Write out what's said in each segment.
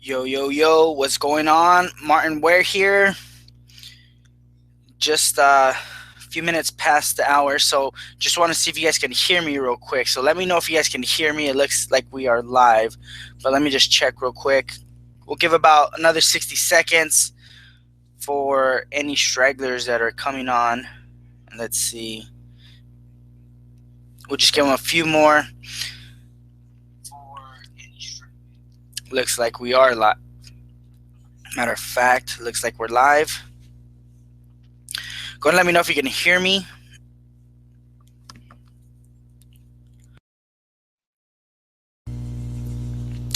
Yo, yo, yo, what's going on? Martin Ware here. Just a few minutes past the hour, so just want to see if you guys can hear me real quick. So let me know if you guys can hear me. It looks like we are live, but let me just check real quick. We'll give about another 60 seconds for any stragglers that are coming on. And let's see. We'll just give them a few more. Looks like we are live. Matter of fact, looks like we're live. Go ahead and let me know if you can hear me.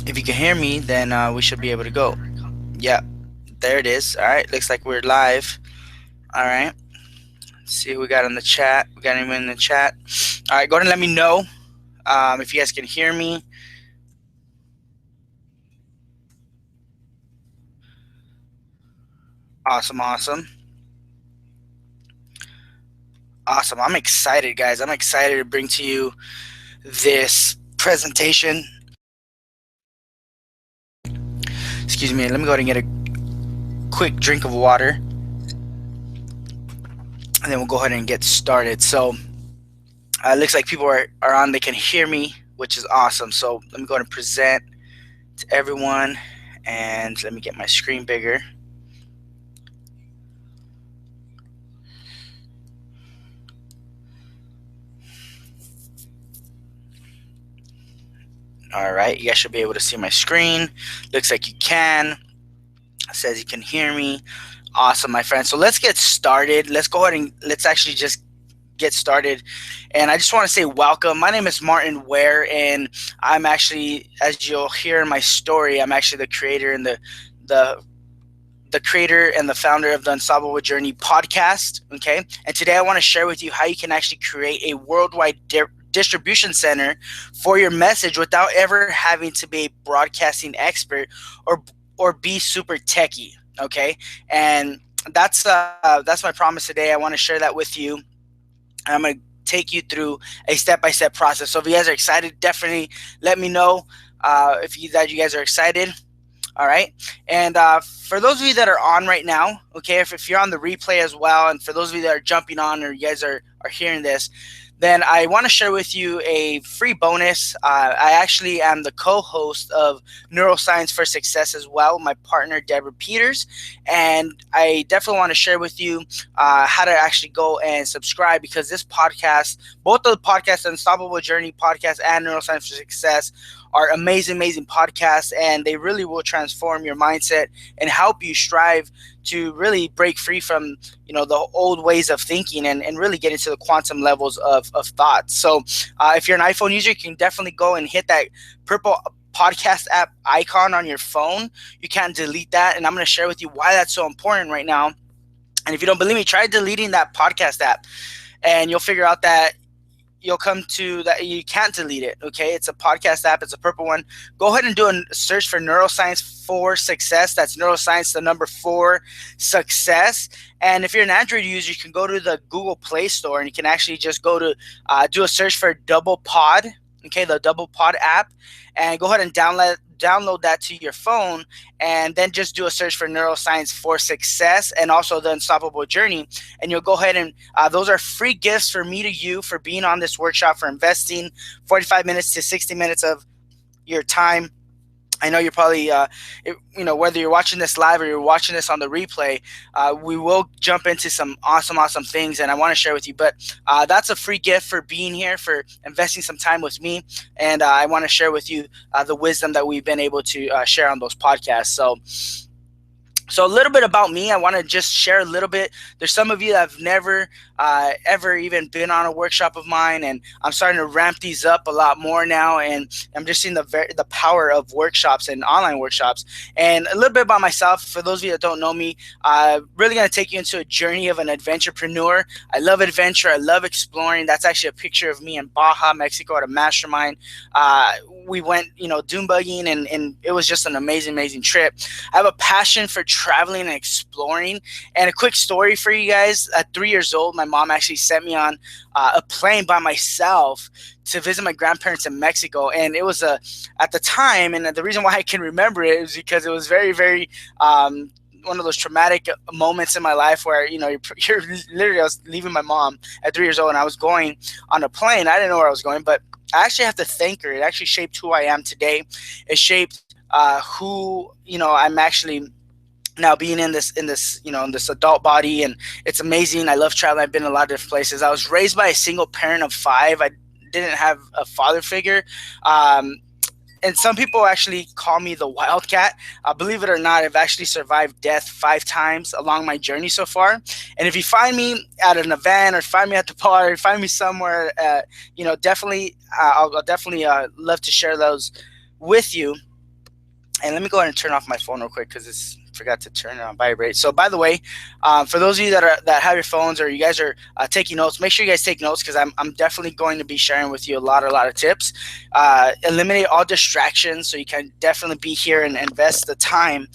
If you can hear me, then we should be able to go. Yep, there it is. All right, looks like we're live. All right, let's see who we got in the chat. We got anyone in the chat? All right, go ahead and let me know if you guys can hear me. Awesome. Awesome. I'm excited, guys. I'm excited to bring to you this presentation. Excuse me. Let me go ahead and get a quick drink of water, and then we'll go ahead and get started. So it looks like people are on. They can hear me, which is awesome. So let me go ahead and present to everyone, and let me get my screen bigger. All right, you guys should be able to see my screen. Looks like you can. It says you can hear me. Awesome, my friend. So let's get started. Let's go ahead and let's actually just get started. And I just want to say welcome. My name is Martin Ware, and I'm actually, as you'll hear in my story, I'm actually the creator and the creator and the founder of the Unstoppable Journey podcast. Okay, and today I want to share with you how you can actually create a worldwide distribution center for your message without ever having to be a broadcasting expert or be super techie. Okay, and that's my promise today. I want to share that with you. I'm going to take you through a step-by-step process. So if you guys are excited, definitely let me know if you guys are excited. All right. And for those of you that are on right now, okay, if you're on the replay as well, and for those of you that are jumping on or you guys are hearing this, then I want to share with you a free bonus. I actually am the co-host of Neuroscience For Success as well, my partner, Deborah Peters. And I definitely want to share with you how to actually go and subscribe, because this podcast, both of the podcasts, Unstoppable Journey podcast and Neuroscience For Success, are amazing podcasts, and they really will transform your mindset and help you strive to really break free from the old ways of thinking and really get into the quantum levels of thought. So if you're an iPhone user, you can definitely go and hit that purple podcast app icon on your phone. You can't delete that, and I'm going to share with you why that's so important right now. And if you don't believe me, try deleting that podcast app, and you'll figure out that you'll come to that you can't delete it. Okay, it's a podcast app. It's a purple one. Go ahead and do a search for Neuroscience For Success. That's neuroscience, the number 4, success. And if you're an Android user, you can go to the Google Play Store, and you can actually just go to do a search for Double Pod. Okay, the Double Pod app, and go ahead and download that to your phone, and then just do a search for Neuroscience For Success and also the Unstoppable Journey, and you'll go ahead and those are free gifts for me to you for being on this workshop, for investing 45 minutes to 60 minutes of your time. I know you're probably, whether you're watching this live or you're watching this on the replay, we will jump into some awesome things, and I want to share with you. But that's a free gift for being here, for investing some time with me, and I want to share with you the wisdom that we've been able to share on those podcasts. So a little bit about me. I want to just share a little bit. There's some of you that have never ever even been on a workshop of mine, and I'm starting to ramp these up a lot more now, and I'm just seeing the power of workshops and online workshops. And a little bit about myself, for those of you that don't know me, really going to take you into a journey of an adventurepreneur. I love adventure. I love exploring. That's actually a picture of me in Baja, Mexico at a mastermind. We went, dune buggying, and it was just an amazing trip. I have a passion for traveling and exploring. And a quick story for you guys: at 3 years old, my mom actually sent me on a plane by myself to visit my grandparents in Mexico. And it was at the time, and the reason why I can remember it is because it was very, very one of those traumatic moments in my life where, you're literally, I was leaving my mom at 3 years old and I was going on a plane. I didn't know where I was going, but I actually have to thank her. It actually shaped who I am today. It shaped who, I'm actually now being in this, in this adult body. And it's amazing. I love traveling. I've been in a lot of different places. I was raised by a single parent of 5. I didn't have a father figure. And some people actually call me the wildcat. Believe it or not, I've actually survived death 5 times along my journey so far. And if you find me at an event, or find me at the bar, or find me somewhere, definitely, I'll definitely love to share those with you. And let me go ahead and turn off my phone real quick because it's forgot to turn it on vibrate. So by the way, for those of you that have your phones, or you guys are taking notes, make sure you guys take notes, because I'm definitely going to be sharing with you a lot of tips. Eliminate all distractions so you can definitely be here and invest the time,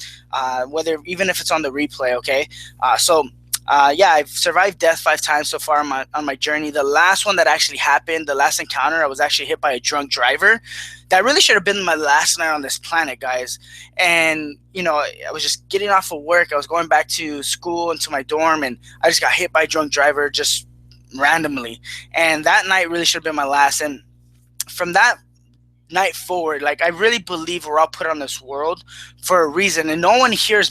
even if it's on the replay. Okay. I've survived death 5 times so far on my journey. The last one that actually happened, the last encounter, I was actually hit by a drunk driver. That really should have been my last night on this planet, guys. And, I was just getting off of work. I was going back to school and to my dorm, and I just got hit by a drunk driver just randomly. And that night really should have been my last. And from that night forward, I really believe we're all put on this world for a reason, and no one here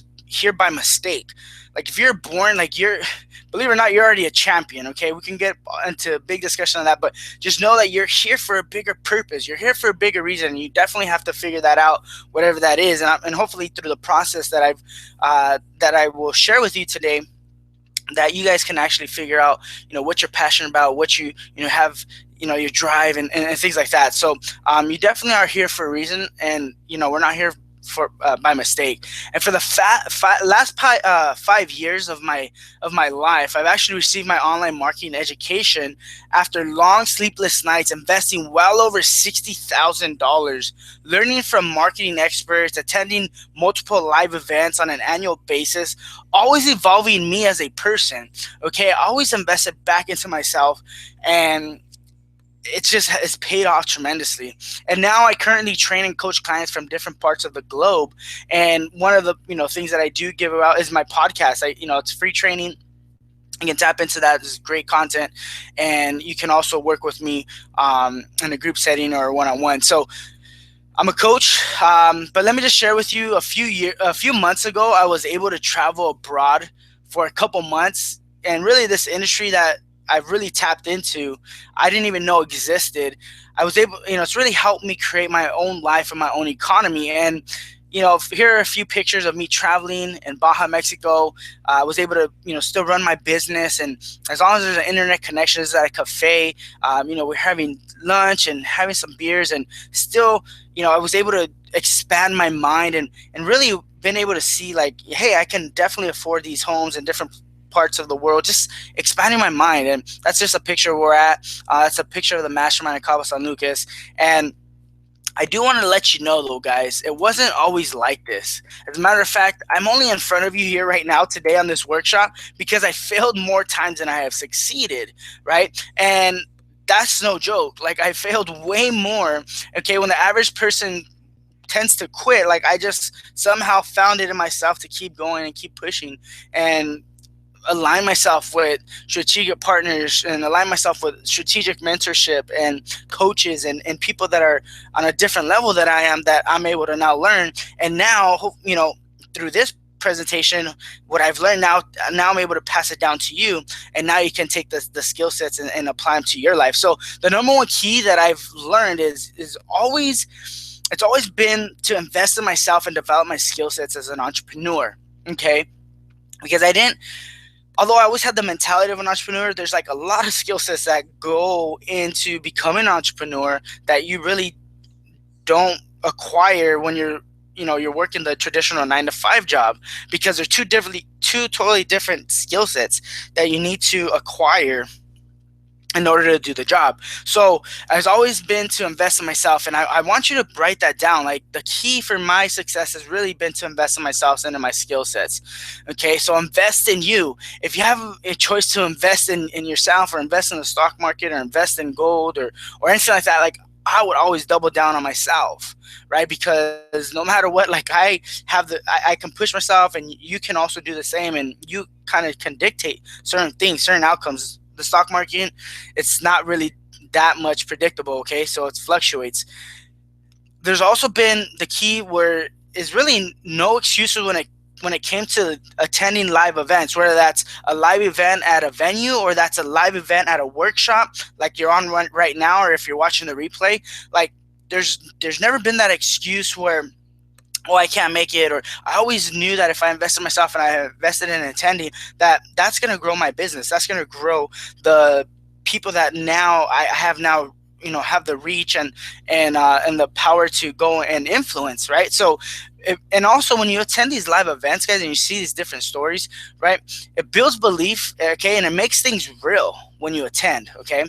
by mistake. If you're born, believe it or not, you're already a champion. Okay, we can get into a big discussion on that, but just know that you're here for a bigger purpose. You're here for a bigger reason, and you definitely have to figure that out, whatever that is. And hopefully through the process that I will share with you today, that you guys can actually figure out, what you're passionate about, what you have, your drive, and things like that. So you definitely are here for a reason, and we're not here for by mistake. And for the last 5 years of my life, I've actually received my online marketing education after long sleepless nights, investing well over $60,000, learning from marketing experts, attending multiple live events on an annual basis, always evolving me as a person. Okay, I always invested back into myself, and it's paid off tremendously. And now I currently train and coach clients from different parts of the globe. And one of the things that I do give out is my podcast. It's free training. You can tap into that. It's great content, and you can also work with me in a group setting or one-on-one. So I'm a coach, but let me just share with you, a few months ago, I was able to travel abroad for a couple months, and really this industry that I've really tapped into, I didn't even know existed. I was able, it's really helped me create my own life and my own economy. And, here are a few pictures of me traveling in Baja, Mexico. I was able to, still run my business. And as long as there's an internet connection, it's at a cafe, we're having lunch and having some beers, and still, I was able to expand my mind and really been able to see hey, I can definitely afford these homes in different parts of the world, just expanding my mind. And that's just a picture where we're at. That's a picture of the mastermind at Cabo San Lucas. And I do want to let you know, though, guys, it wasn't always like this. As a matter of fact, I'm only in front of you here right now today on this workshop because I failed more times than I have succeeded, right? And that's no joke. I failed way more. Okay, when the average person tends to quit, I just somehow found it in myself to keep going and keep pushing, and align myself with strategic partners, and align myself with strategic mentorship and coaches and people that are on a different level that I am, that I'm able to now learn. And now, through this presentation, what I've learned now I'm able to pass it down to you, and now you can take the skill sets and apply them to your life. So the number one key that I've learned is always, it's always been to invest in myself and develop my skill sets as an entrepreneur. Okay, because although I always had the mentality of an entrepreneur, there's a lot of skill sets that go into becoming an entrepreneur that you really don't acquire when you're working the traditional 9-to-5 job, because they're two totally different skill sets that you need to acquire in order to do the job. So it's always been to invest in myself. And I want you to write that down. Like, the key for my success has really been to invest in myself and in my skill sets. Okay. So invest in you. If you have a choice to invest in yourself, or invest in the stock market, or invest in gold, or anything like that, like, I would always double down on myself, right? Because no matter what, like, I can push myself, and you can also do the same, and you kind of can dictate certain things, certain outcomes. The stock market, it's not really that much predictable, okay? So it fluctuates. There's also been the key where is really no excuses when it came to attending live events, whether that's a live event at a venue, or that's a live event at a workshop like you're on right now, or if you're watching the replay. Like, there's never been that excuse where, oh, I can't make it. Or I always knew that if I invested in myself and I invested in attending, that's going to grow my business. That's going to grow the people that now I have now, have the reach and the power to go and influence, right? So, and also when you attend these live events, guys, and you see these different stories, right, it builds belief, okay, and it makes things real when you attend, okay.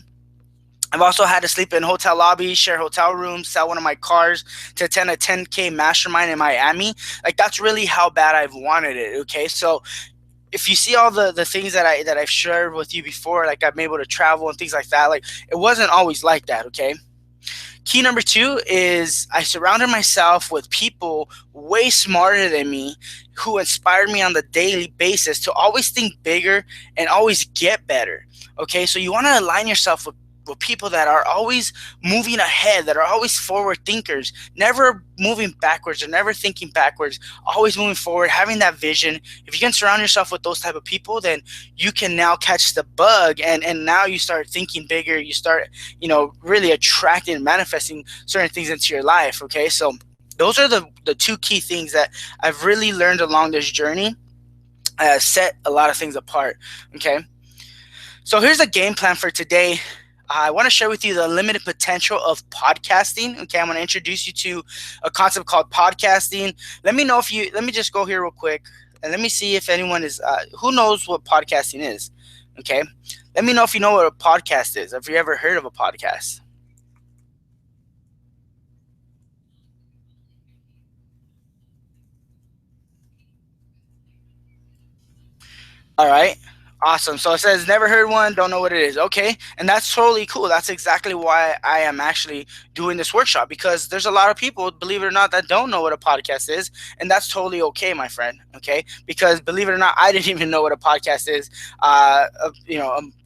I've also had to sleep in hotel lobbies, share hotel rooms, sell one of my cars to attend a 10K mastermind in Miami. Like, that's really how bad I've wanted it. Okay. So if you see all the things that I've shared with you before, like, I'm able to travel and things like that, like, it wasn't always like that. Okay. Key number 2 is I surrounded myself with people way smarter than me, who inspired me on the daily basis to always think bigger and always get better. Okay, so you want to align yourself with people that are always moving ahead, that are always forward thinkers, never moving backwards or never thinking backwards, always moving forward, having that vision. If you can surround yourself with those type of people, then you can now catch the bug, and now you start thinking bigger. You start, really attracting and manifesting certain things into your life. Okay, so those are the 2 key things that I've really learned along this journey. Set a lot of things apart. Okay, so here's a game plan for today. I want to share with you the limited potential of podcasting. Okay, I'm going to introduce you to a concept called podcasting. Let me just go here real quick, and let me see if anyone is, who knows what podcasting is. Okay, let me know if you know what a podcast is. Have you ever heard of a podcast? All right. Awesome. So it says never heard one, don't know what it is. Okay. And that's totally cool. That's exactly why I am actually doing this workshop, because there's a lot of people, believe it or not, that don't know what a podcast is. And that's totally okay, my friend. Okay. Because believe it or not, I didn't even know what a podcast is,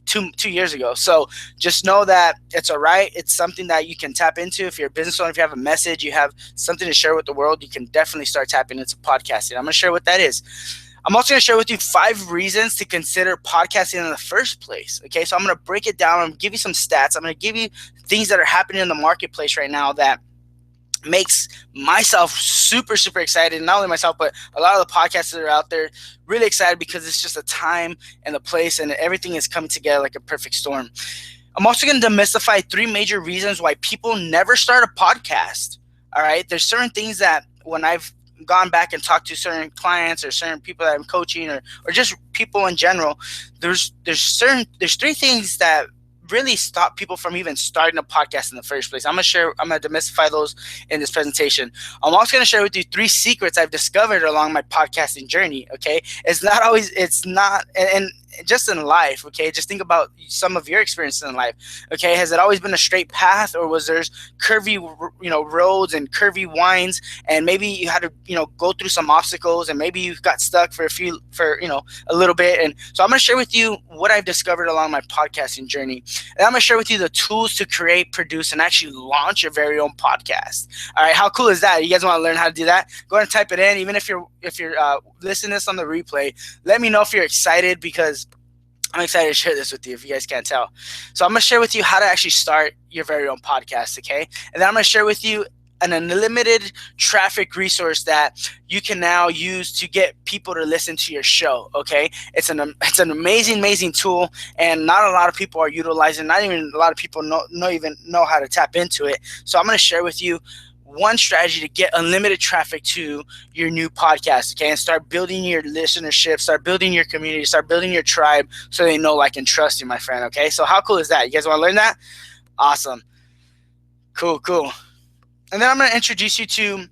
2 years ago. So just know that it's all right. It's something that you can tap into. If you're a business owner, if you have a message, you have something to share with the world, you can definitely start tapping into podcasting. I'm going to share what that is. I'm also going to share with you 5 reasons to consider podcasting in the first place. Okay, so I'm going to break it down. I'm going to give you some stats. I'm going to give you things that are happening in the marketplace right now that makes myself super, super excited. Not only myself, but a lot of the podcasts that are out there really excited, because it's just a time and a place, and everything is coming together like a perfect storm. I'm also going to demystify 3 major reasons why people never start a podcast. All right, there's certain things that when I've gone back and talked to certain clients or certain people that I'm coaching, or just people in general, there's 3 things that really stop people from even starting a podcast in the first place. I'm gonna demystify those in this presentation. I'm also gonna share with you 3 secrets I've discovered along my podcasting journey. Okay, it's not, and just in life. Okay, just think about some of your experiences in life. Okay, has it always been a straight path, or was there curvy, roads and curvy winds, and maybe you had to, go through some obstacles, and maybe you got stuck for a little bit. And so I'm going to share with you what I've discovered along my podcasting journey, and I'm going to share with you the tools to create, produce, and actually launch your very own podcast. All right, how cool is that? You guys want to learn how to do that? Go ahead and type it in. Even if you're listening to this on the replay, let me know if you're excited, because I'm excited to share this with you, if you guys can't tell. So I'm going to share with you how to actually start your very own podcast, okay? And then I'm going to share with you an unlimited traffic resource that you can now use to get people to listen to your show, okay? It's an amazing tool, and not a lot of people are utilizing. Not even a lot of people know how to tap into it. So I'm going to share with you one strategy to get unlimited traffic to your new podcast, okay, and start building your listenership, start building your community, start building your tribe so they know, like, and trust you, my friend, okay? So how cool is that? You guys want to learn that? Awesome. Cool. And then I'm going to introduce you to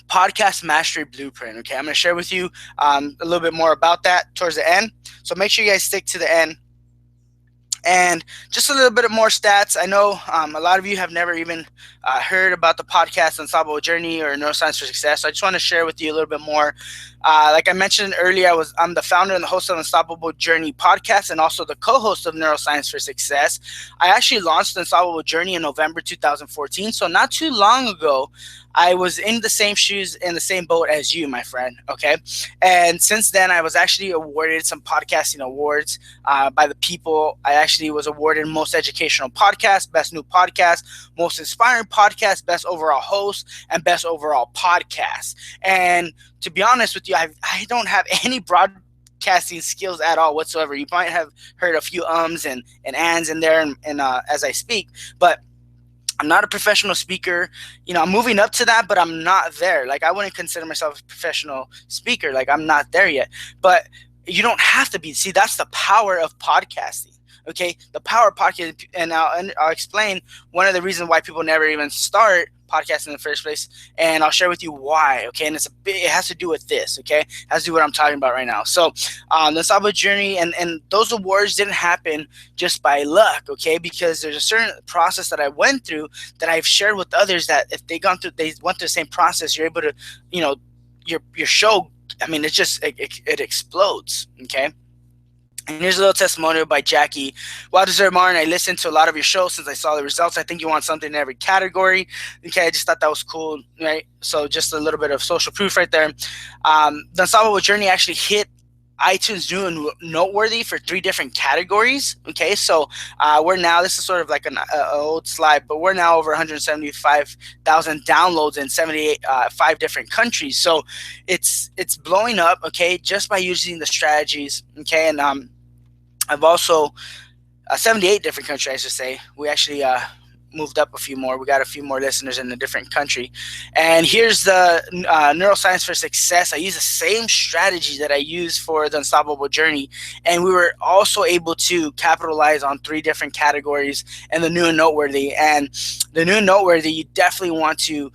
Podcast Mastery Blueprint, okay? I'm going to share with you a little bit more about that towards the end. So make sure you guys stick to the end. And just a little bit of more stats. I know a lot of you have never even heard about the podcast Unstoppable Journey or Neuroscience for Success. So I just want to share with you a little bit more. Like I mentioned earlier, I'm the founder and the host of Unstoppable Journey podcast and also the co-host of Neuroscience for Success. I actually launched Unstoppable Journey in November 2014. So not too long ago, I was in the same shoes, in the same boat as you, my friend, okay? And since then, I was actually awarded some podcasting awards by the people. I actually was awarded Most Educational Podcast, Best New Podcast, Most Inspiring Podcast, Best Overall Host, and Best Overall Podcast. And to be honest with you, I don't have any broadcasting skills at all whatsoever. You might have heard a few ums and ands in there and as I speak, but I'm not a professional speaker. You know, I'm moving up to that, but I'm not there. Like, I wouldn't consider myself a professional speaker. Like, I'm not there yet. But you don't have to be. See, that's the power of podcasting. Okay, the power of podcasting, and I'll explain one of the reasons why people never even start podcasting in the first place, and I'll share with you why. Okay, and it has to do with this. Okay, it has to do with what I'm talking about right now. So, the Unstoppable Journey and those awards didn't happen just by luck. Okay, because there's a certain process that I went through that I've shared with others that if they went through the same process, you're able to, you know, your show. I mean, it explodes. Okay. And here's a little testimonial by Jackie. Well deserved, Martin. I listened to a lot of your shows since I saw the results. I think you want something in every category. Okay, I just thought that was cool, right? So just a little bit of social proof right there. The Unstoppable Journey actually hit iTunes New and Noteworthy for 3 different categories. Okay, so we're now, this is sort of like an old slide, but we're now over 175,000 downloads in 5 different countries. So it's blowing up, okay, just by using the strategies, okay, and I've also 78 different countries, I should say. We actually moved up a few more. We got a few more listeners in a different country. And here's the Neuroscience for Success. I use the same strategy that I use for the Unstoppable Journey. And we were also able to capitalize on 3 different categories and the New and Noteworthy. And the New and Noteworthy, you definitely want to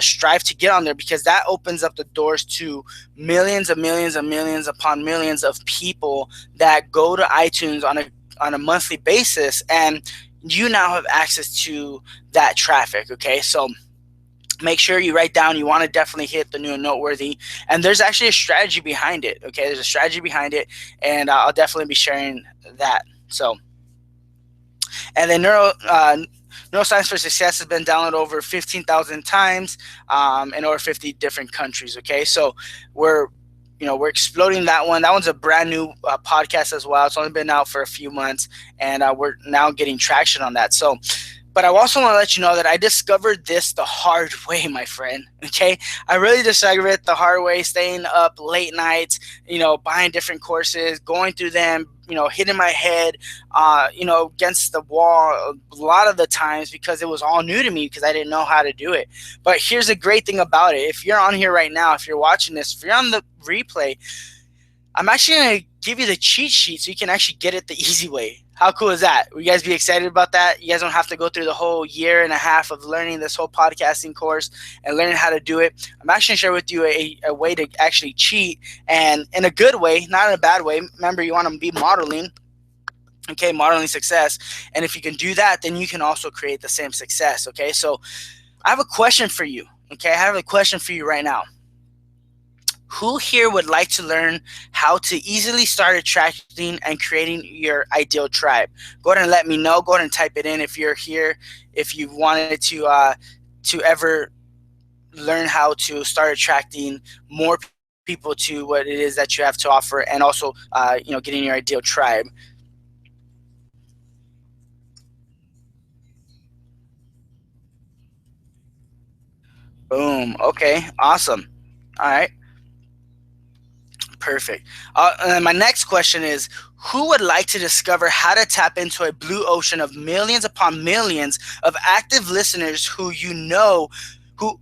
strive to get on there, because that opens up the doors to millions and millions and millions upon millions of people that go to iTunes on a monthly basis, and you now have access to that traffic. Okay, so make sure you write down, you want to definitely hit the New and Noteworthy, and there's actually a strategy behind it. Okay, there's a strategy behind it, and I'll definitely be sharing that. So, and then Neuroscience for Success has been downloaded over 15,000 times in over 50 different countries. Okay, so we're exploding that one. That one's a brand new podcast as well. It's only been out for a few months, and we're now getting traction on that. So, but I also want to let you know that I discovered this the hard way, my friend. Okay, I really discovered it the hard way, staying up late nights, buying different courses, going through them, hitting my head, against the wall a lot of the times, because it was all new to me, because I didn't know how to do it. But here's the great thing about it. If you're on here right now, if you're watching this, if you're on the replay, I'm actually going to give you the cheat sheet so you can actually get it the easy way. How cool is that? Will you guys be excited about that? You guys don't have to go through the whole year and a half of learning this whole podcasting course and learning how to do it. I'm actually going to share with you a way to actually cheat, and in a good way, not in a bad way. Remember, you want to be modeling. Okay, modeling success. And if you can do that, then you can also create the same success. Okay, so I have a question for you. Okay, I have a question for you right now. Who here would like to learn how to easily start attracting and creating your ideal tribe? Go ahead and let me know. Go ahead and type it in if you're here. If you wanted to ever learn how to start attracting more people to what it is that you have to offer, and also getting your ideal tribe. Boom. Okay. Awesome. All right. Perfect. And then my next question is, who would like to discover how to tap into a blue ocean of millions upon millions of active listeners who who,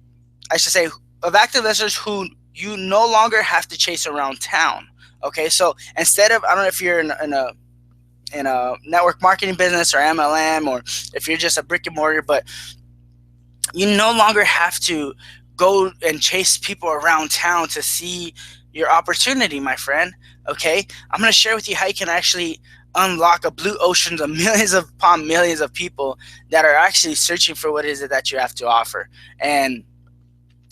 I should say, of active listeners who you no longer have to chase around town. Okay, so instead of, I don't know if you're in a network marketing business or MLM, or if you're just a brick and mortar, but you no longer have to go and chase people around town to see your opportunity, my friend. Okay, I'm going to share with you how you can actually unlock a blue ocean of millions upon millions of people that are actually searching for what is it that you have to offer. And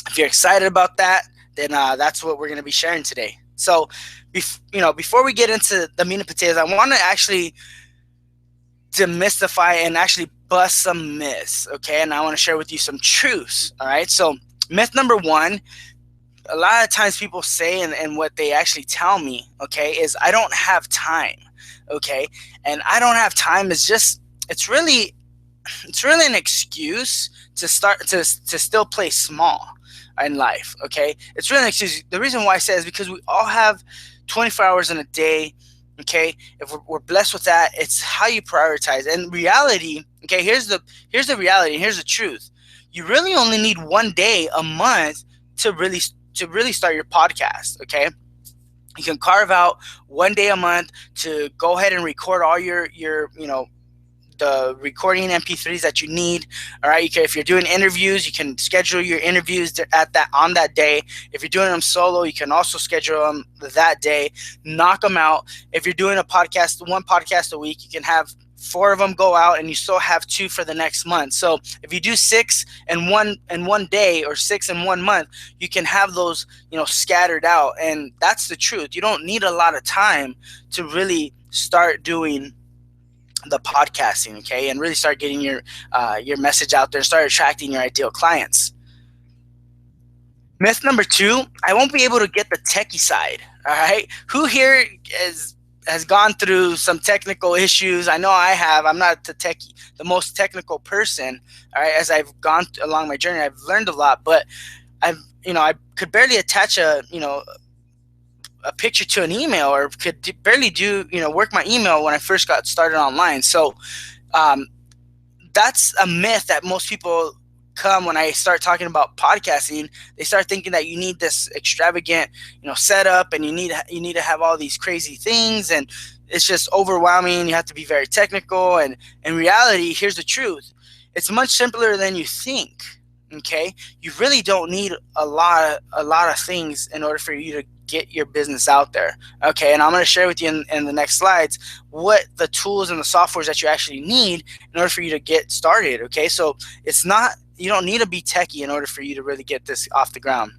if you're excited about that, then that's what we're going to be sharing today. So, before we get into the meat and potatoes, I want to actually demystify and actually bust some myths, okay? And I want to share with you some truths, all right? So myth number one, a lot of times people say, and what they actually tell me, okay, is I don't have time, okay? And I don't have time is just, it's really an excuse to still play small in life, okay? It's really an excuse. The reason why I say is because we all have 24 hours in a day. Okay, if we're blessed with that, it's how you prioritize. And reality, okay, here's the reality, and here's the truth. You really only need one day a month to really start your podcast. Okay, you can carve out one day a month to go ahead and record all your the recording MP3s that you need. All right, if you're doing interviews, you can schedule your interviews on that day. If you're doing them solo, you can also schedule them that day. Knock them out. If you're doing one podcast a week, you can have 4 of them go out, and you still have 2 for the next month. So if you do 6 in one day or 6 in 1 month, you can have those scattered out. And that's the truth. You don't need a lot of time to really start doing the podcasting, okay, and really start getting your message out there and start attracting your ideal clients. Myth number 2, I won't be able to get the techie side. All right, who here has gone through some technical issues? I know I have. I'm not the most technical person. All right, as I've gone along my journey, I've learned a lot, but I could barely attach a picture to an email, or could barely work my email when I first got started online. So that's a myth that most people come when I start talking about podcasting. They start thinking that you need this extravagant setup, and you need to have all these crazy things, and it's just overwhelming. You have to be very technical, and in reality, here's the truth. It's much simpler than you think. Okay, you really don't need a lot of things in order for you to get your business out there. Okay, and I'm going to share with you in the next slides what the tools and the softwares that you actually need in order for you to get started. Okay, so you don't need to be techie in order for you to really get this off the ground.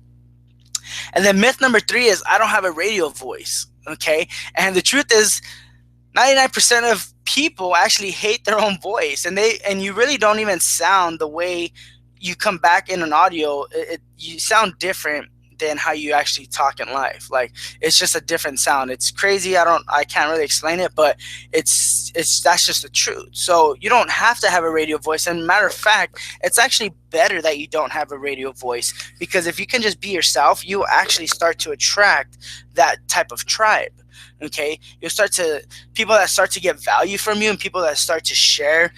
And then myth number 3 is I don't have a radio voice. Okay, and the truth is 99% of people actually hate their own voice, and you really don't even sound the way you come back in an audio. You sound different than how you actually talk in life. Like, it's just a different sound. It's crazy. I can't really explain it, but that's just the truth. So you don't have to have a radio voice. And matter of fact, it's actually better that you don't have a radio voice, because if you can just be yourself, you actually start to attract that type of tribe. Okay, you'll people that start to get value from you, and people that start to share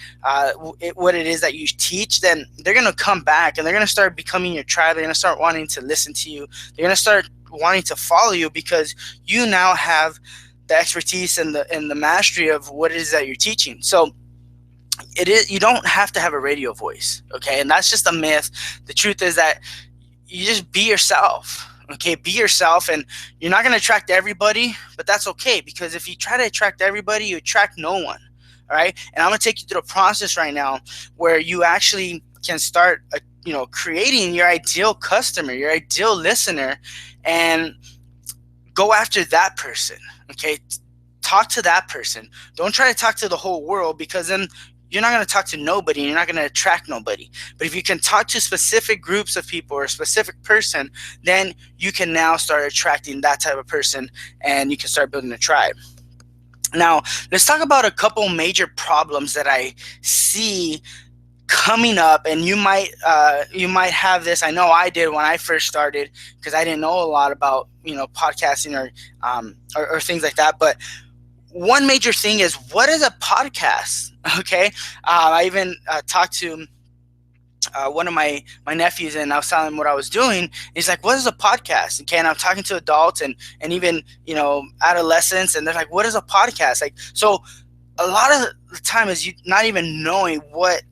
what it is that you teach, then they're going to come back, and they're going to start becoming your tribe. They're going to start wanting to listen to you. They're going to start wanting to follow you, because you now have the expertise and the mastery of what it is that you're teaching. So you don't have to have a radio voice. Okay, and that's just a myth. The truth is that you just be yourself. Okay, be yourself, and you're not going to attract everybody, but that's okay, because if you try to attract everybody, you attract no one. All right, and I'm going to take you through the process right now where you actually can start creating your ideal customer, your ideal listener, and go after that person. Okay, talk to that person. Don't try to talk to the whole world, because then you're not going to talk to nobody, and you're not going to attract nobody. But if you can talk to specific groups of people or a specific person, then you can now start attracting that type of person, and you can start building a tribe. Now, let's talk about a couple major problems that I see coming up, and you might have this. I know I did when I first started, because I didn't know a lot about podcasting or things like that. But one major thing is, what is a podcast? Okay, I even talked to one of my nephews, and I was telling him what I was doing. He's like, "What is a podcast?" Okay, and I'm talking to adults and even adolescents, and they're like, "What is a podcast?" Like, so a lot of the time is you not even knowing what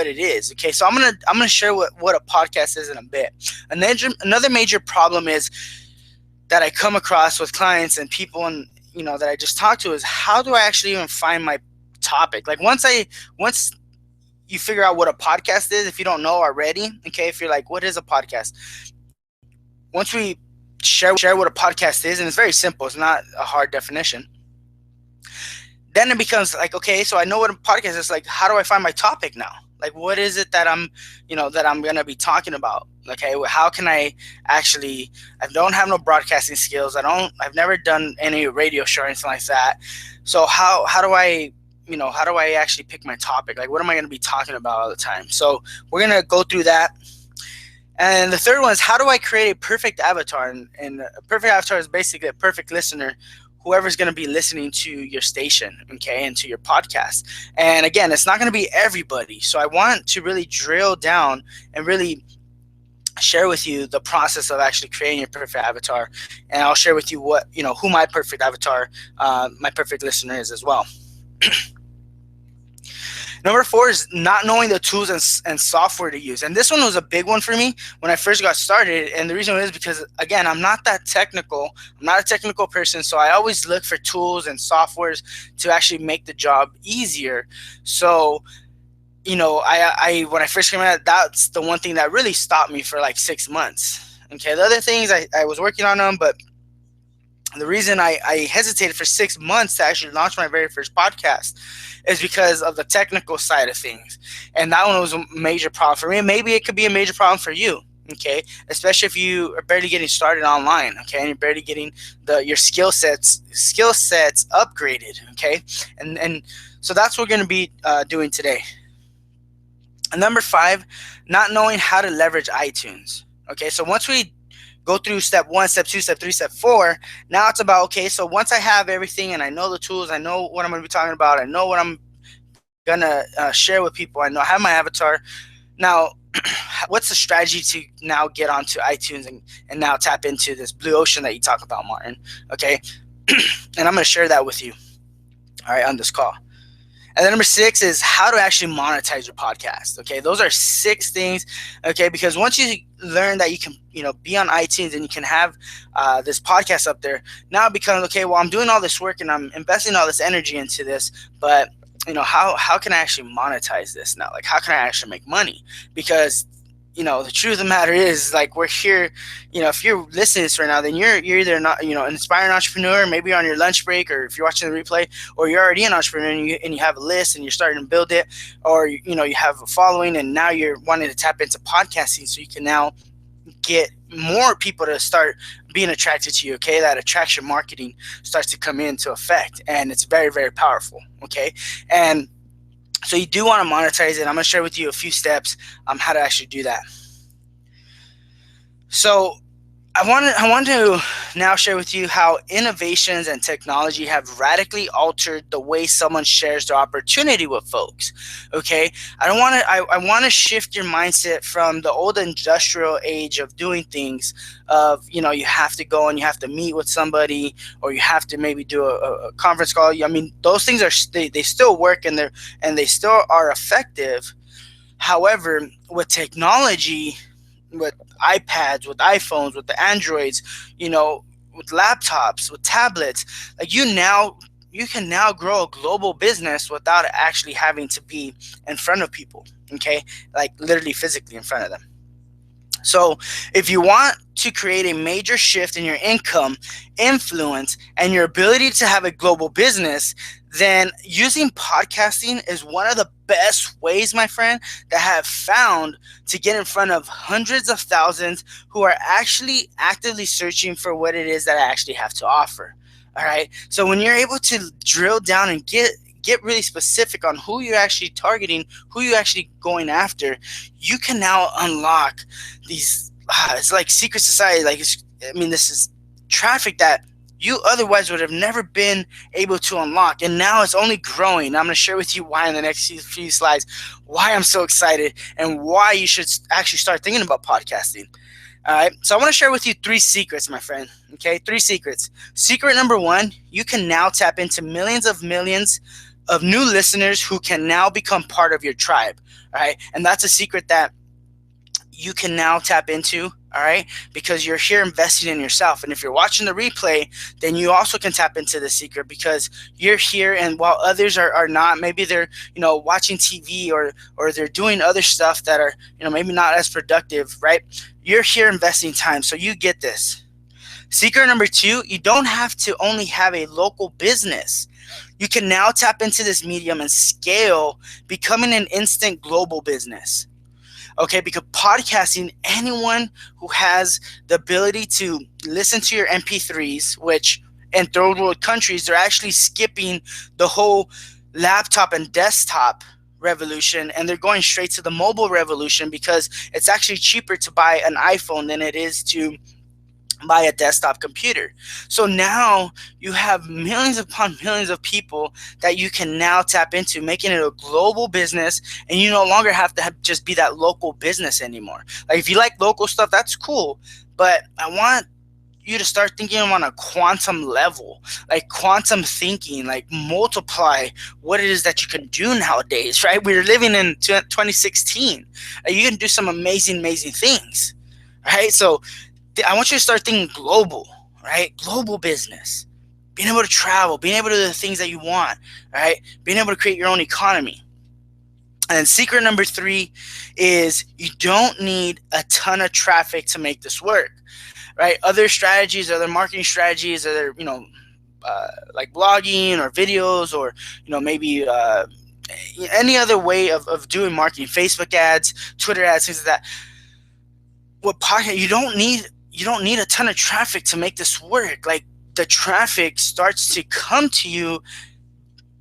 it is. Okay, so I'm gonna share what a podcast is in a bit. Another major problem is that I come across with clients and people and that I just talked to is, how do I actually even find my topic? Like, once you figure out what a podcast is, if you don't know already, okay, if you're like, what is a podcast? Once we share what a podcast is, and it's very simple, it's not a hard definition, then it becomes like, okay, so I know what a podcast is. Like, how do I find my topic now? Like, what is it that I'm gonna be talking about? Okay, how can I actually? I don't have no broadcasting skills. I've never done any radio show or anything like that. So how do I how do I actually pick my topic? Like, what am I gonna be talking about all the time? So we're gonna go through that. And the third one is, how do I create a perfect avatar? And a perfect avatar is basically a perfect listener, whoever's going to be listening to your station, okay, and to your podcast. And again, it's not going to be everybody. So I want to really drill down and really share with you the process of actually creating your perfect avatar. And I'll share with you who my perfect avatar, my perfect listener is as well. Number 4 is not knowing the tools and software to use. And this one was a big one for me when I first got started. And the reason is because, again, I'm not that technical. I'm not a technical person. So I always look for tools and softwares to actually make the job easier. So, I when I first came out, that's the one thing that really stopped me for like 6 months. Okay, the other things I was working on them, but the reason I hesitated for 6 months to actually launch my very first podcast is because of the technical side of things. And that one was a major problem for me. Maybe it could be a major problem for you, okay? Especially if you are barely getting started online, okay? And you're barely getting your skill sets upgraded, okay? And so that's what we're going to be doing today. And number 5, not knowing how to leverage iTunes. Okay, so once we go through step 1, step 2, step 3, step 4. Now it's about, okay, so once I have everything and I know the tools, I know what I'm going to be talking about, I know what I'm going to share with people, I have my avatar. Now, what's the strategy to now get onto iTunes and now tap into this blue ocean that you talk about, Martin? Okay, and I'm going to share that with you, all right, on this call. And then number 6 is how to actually monetize your podcast. Okay, those are 6 things. Okay, because once you learn that you can, be on iTunes and you can have this podcast up there, now it becomes, okay, well, I'm doing all this work and I'm investing all this energy into this, but how can I actually monetize this now? Like, how can I actually make money? Because the truth of the matter is, like, we're here, if you're listening to this right now, then you're either not, an inspiring entrepreneur, maybe you're on your lunch break, or if you're watching the replay, or you're already an entrepreneur and you have a list and you're starting to build it, or, you have a following and now you're wanting to tap into podcasting so you can now get more people to start being attracted to you, okay? That attraction marketing starts to come into effect, and it's very, very powerful, okay? And so you do want to monetize it. I'm going to share with you a few steps on how to actually do that. So I want to now share with you how innovations and technology have radically altered the way someone shares their opportunity with folks. Okay, I want to shift your mindset from the old industrial age of doing things, of you have to go and you have to meet with somebody, or you have to maybe do a conference call. I mean, those things they still work and they still are effective. However, with technology, with iPads, with iPhones, with the Androids, with laptops, with tablets, like you can now grow a global business without actually having to be in front of people, okay? Like literally physically in front of them. So if you want to create a major shift in your income, influence, and your ability to have a global business, then using podcasting is one of the best ways, my friend, that I have found to get in front of hundreds of thousands who are actually actively searching for what it is that I actually have to offer. All right. So when you're able to drill down and get really specific on who you're actually targeting, who you're actually going after, you can now unlock these, it's like secret society. Like, this is traffic that you otherwise would have never been able to unlock. And now it's only growing. I'm going to share with you why in the next few slides, why I'm so excited and why you should actually start thinking about podcasting. All right. So I want to share with you 3 secrets, my friend. Okay. 3 secrets. Secret number 1, you can now tap into millions of new listeners who can now become part of your tribe. All right. And that's a secret that you can now tap into, all right, because you're here investing in yourself. And if you're watching the replay, then you also can tap into the secret, because you're here, and while others are not, maybe they're, watching TV, or they're doing other stuff that are, maybe not as productive, right? You're here investing time, so you get this. Secret number 2, you don't have to only have a local business. You can now tap into this medium and scale, becoming an instant global business. Okay, because podcasting, anyone who has the ability to listen to your MP3s, which in third world countries, they're actually skipping the whole laptop and desktop revolution, and they're going straight to the mobile revolution, because it's actually cheaper to buy an iPhone than it is to buy a desktop computer. So now you have millions upon millions of people that you can now tap into, making it a global business, and you no longer have to just be that local business anymore. Like, if you like local stuff, that's cool, but I want you to start thinking on a quantum level, like quantum thinking, like multiply what it is that you can do nowadays, right? We're living in 2016. You can do some amazing things, right? So I want you to start thinking global, right? Global business, being able to travel, being able to do the things that you want, right? Being able to create your own economy. And secret number 3 is you don't need a ton of traffic to make this work, right? Other strategies, other marketing strategies, other, like blogging or videos, or, maybe any other way of doing marketing, Facebook ads, Twitter ads, things like that. What podcast, you don't need a ton of traffic to make this work. Like, the traffic starts to come to you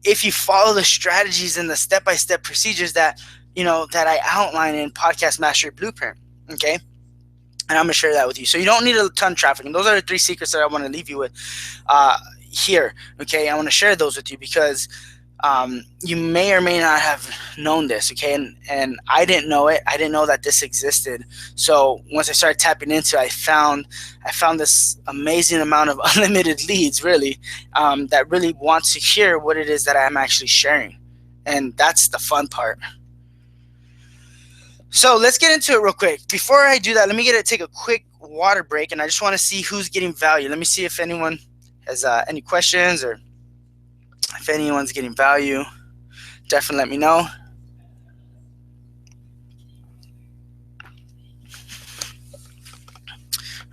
if you follow the strategies and the step-by-step procedures that I outline in Podcast Mastery Blueprint. Okay, and I'm gonna share that with you. So you don't need a ton of traffic, and those are the 3 secrets that I want to leave you with here. Okay, I want to share those with you because you may or may not have known this, okay? And I didn't know it. I didn't know that this existed. So once I started tapping into it, I found this amazing amount of unlimited leads, really, that really wants to hear what it is that I'm actually sharing. And that's the fun part. So let's get into it real quick. Before I do that, let me take a quick water break, and I just want to see who's getting value. Let me see if anyone has any questions, or if anyone's getting value. Definitely let me know.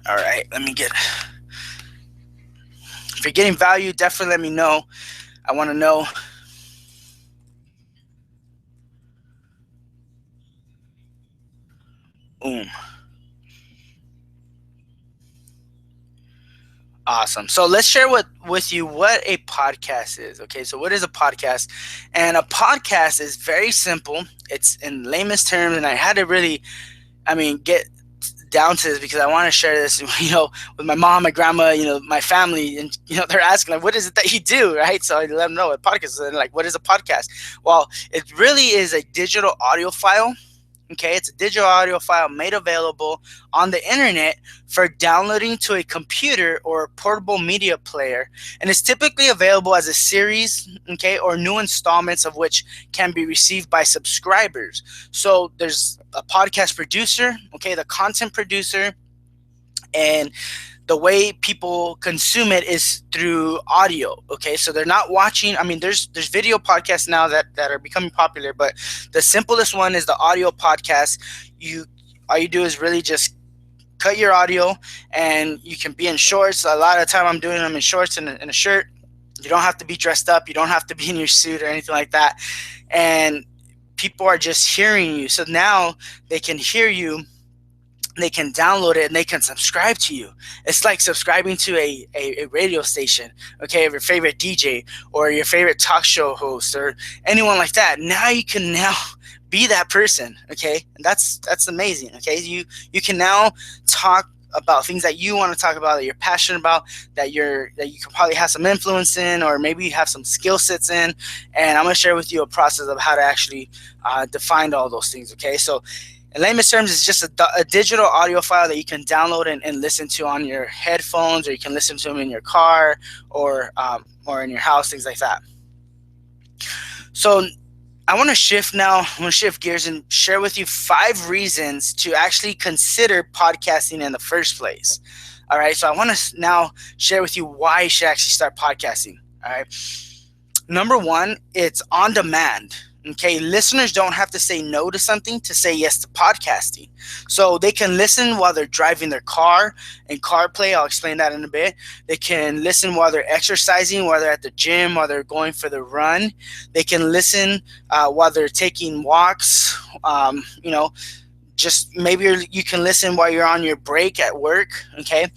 All right, if you're getting value, definitely let me know. I want to know. Boom. Awesome. So let's share with you what a podcast is. Okay, so what is a podcast? And a podcast is very simple. It's in layman's terms, and I had to really, get down to this because I want to share this, with my mom, my grandma, my family, and they're asking, like, what is it that you do, right? So I let them know what podcast is, and like, what is a podcast? Well, it really is a digital audio file. Okay, it's a digital audio file made available on the internet for downloading to a computer or a portable media player, and it's typically available as a series, okay, or new installments of which can be received by subscribers. So there's a podcast producer, okay, the content producer, and the way people consume it is through audio. Okay, so they're not watching. There's video podcasts now that are becoming popular, but the simplest one is the audio podcast. All you do is really just cut your audio, and you can be in shorts. A lot of the time I'm doing them in shorts and in a shirt. You don't have to be dressed up. You don't have to be in your suit or anything like that. And people are just hearing you. So now they can hear you, they can download it, and they can subscribe to you. It's like subscribing to a radio station, okay, of your favorite DJ or your favorite talk show host or anyone like that. Now you can be that person, okay? And that's amazing, okay? You can now talk about things that you want to talk about, that you're passionate about, that you can probably have some influence in, or maybe you have some skill sets in. And I'm going to share with you a process of how to actually define all those things. Okay, so in layman's terms, it's just a digital audio file that you can download and listen to on your headphones, or you can listen to them in your car, or in your house, things like that. So I want to shift now. I want to shift gears and share with you 5 reasons to actually consider podcasting in the first place. All right. So I want to now share with you why you should actually start podcasting. All right. Number 1, it's on demand. Okay, listeners don't have to say no to something to say yes to podcasting. So they can listen while they're driving their car and CarPlay. I'll explain that in a bit. They can listen while they're exercising, while they're at the gym, while they're going for the run. They can listen while they're taking walks. Just maybe you can listen while you're on your break at work. Okay,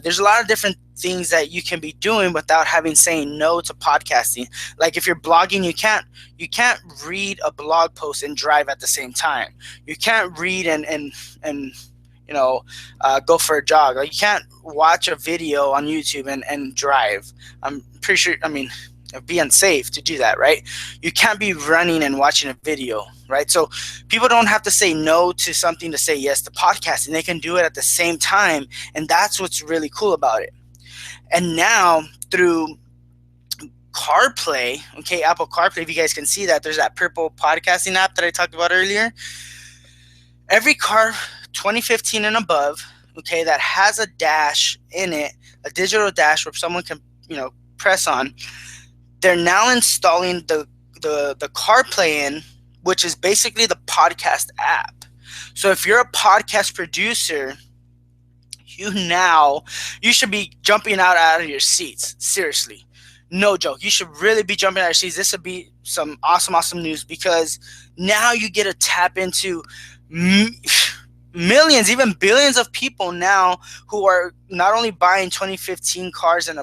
there's a lot of different things that you can be doing without having saying no to podcasting. Like if you're blogging, you can't read a blog post and drive at the same time. You can't read and go for a jog. Like you can't watch a video on YouTube and drive. I'm pretty sure. I mean, it'd be unsafe to do that, right? You can't be running and watching a video, right? So people don't have to say no to something to say yes to podcasting. They can do it at the same time, and that's what's really cool about it. And now through CarPlay, okay, Apple CarPlay, if you guys can see that, there's that purple podcasting app that I talked about earlier. Every car 2015 and above, okay, that has a dash in it, a digital dash where someone can, press on, they're now installing the CarPlay in, which is basically the podcast app. So if you're a podcast producer, you should be jumping out of your seats. Seriously. No joke. You should really be jumping out of your seats. This would be some awesome news, because now you get to tap into millions, even billions of people now who are not only buying 2015 cars and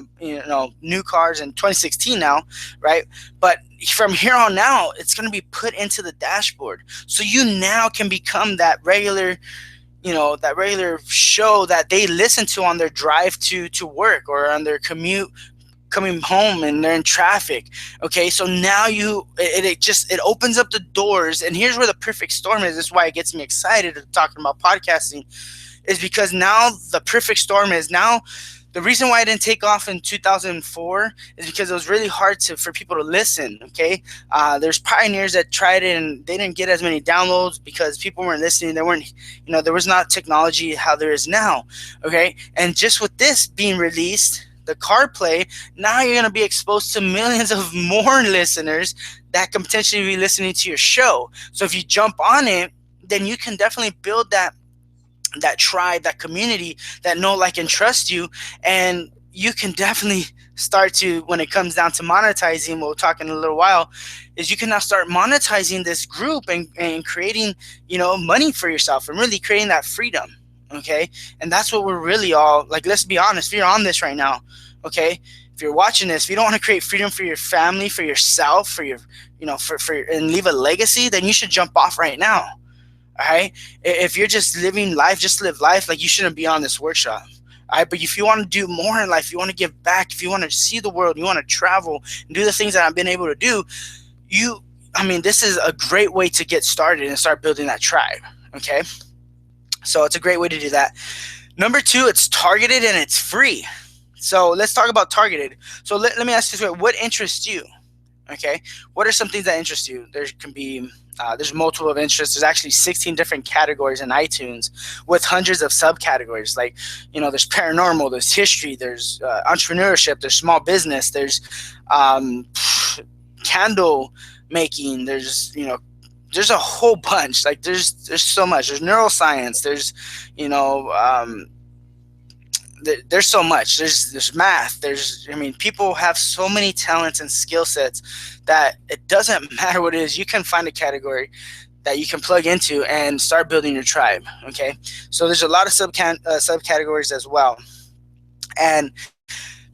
new cars in 2016 now, right? But from here on out, it's going to be put into the dashboard. So you now can become that regular show that they listen to on their drive to work, or on their commute coming home and they're in traffic. Okay, so now it opens up the doors. And here's where the perfect storm is. This is why it gets me excited talking about podcasting, is because now the perfect storm is now. The reason why I didn't take off in 2004 is because it was really hard for people to listen. Okay, there's pioneers that tried it and they didn't get as many downloads because people weren't listening. There weren't, there was not technology how there is now. Okay, and just with this being released, the CarPlay, now you're going to be exposed to millions of more listeners that can potentially be listening to your show. So if you jump on it, then you can definitely build that tribe, that community that know, like, and trust you. And you can definitely start to, when it comes down to monetizing, we'll talk in a little while, is you can now start monetizing this group and creating, money for yourself and really creating that freedom. Okay. And that's what we're really all like. Let's be honest. If you're on this right now, okay, if you're watching this, if you don't want to create freedom for your family, for yourself, for your, and leave a legacy, then you should jump off right now. All right. If you're just living life, just live life. Like, you shouldn't be on this workshop. All right. But if you want to do more in life, you want to give back, if you want to see the world, you want to travel and do the things that I've been able to do, this is a great way to get started and start building that tribe. Okay. So it's a great way to do that. Number 2, it's targeted and it's free. So let's talk about targeted. So let me ask you this way. What interests you? Okay. What are some things that interest you? There can be, there's multiple of interests. There's actually 16 different categories in iTunes with hundreds of subcategories. Like, there's paranormal, there's history, there's entrepreneurship, there's small business, there's candle making, there's, there's a whole bunch. Like, there's so much. There's neuroscience. There's, there's so much. There's math. People have so many talents and skill sets that it doesn't matter what it is. You can find a category that you can plug into and start building your tribe. Okay. So there's a lot of subcategories as well. And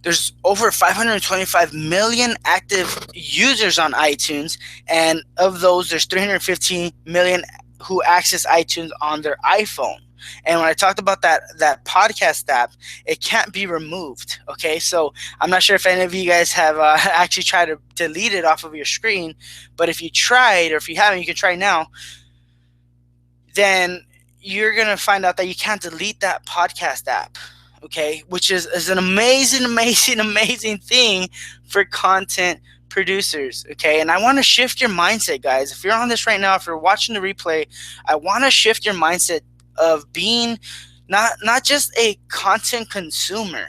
there's over 525 million active users on iTunes, and of those, there's 315 million who access iTunes on their iPhone. And when I talked about that podcast app, it can't be removed. Okay, so I'm not sure if any of you guys have actually tried to delete it off of your screen, but if you tried, or if you haven't, you can try now. Then you're gonna find out that you can't delete that podcast app. Okay, which is an amazing thing for content producers. Okay, and I want to shift your mindset, guys. If you're on this right now, if you're watching the replay, I want to shift your mindset of being not just a content consumer.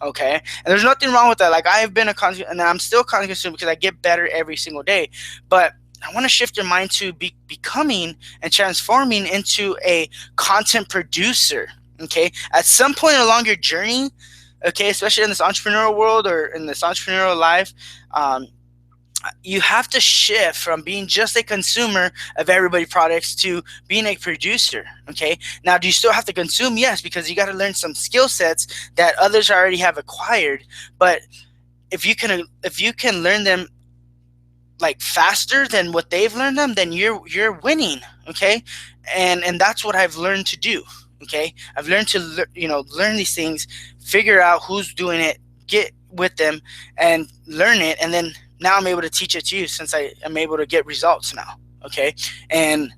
Okay, and there's nothing wrong with that. Like, I have been a content, and I'm still a content consumer because I get better every single day. But I want to shift your mind to becoming and transforming into a content producer. Okay, at some point along your journey, okay, especially in this entrepreneurial world or in this entrepreneurial life, you have to shift from being just a consumer of everybody's products to being a producer. Okay, now, do you still have to consume? Yes, because you got to learn some skill sets that others already have acquired. But if you can learn them like faster than what they've learned them, then you're winning. Okay, and that's what I've learned to do. Okay, I've learned to learn these things, figure out who's doing it, get with them, and learn it, and then now I'm able to teach it to you since I am able to get results now. Okay, and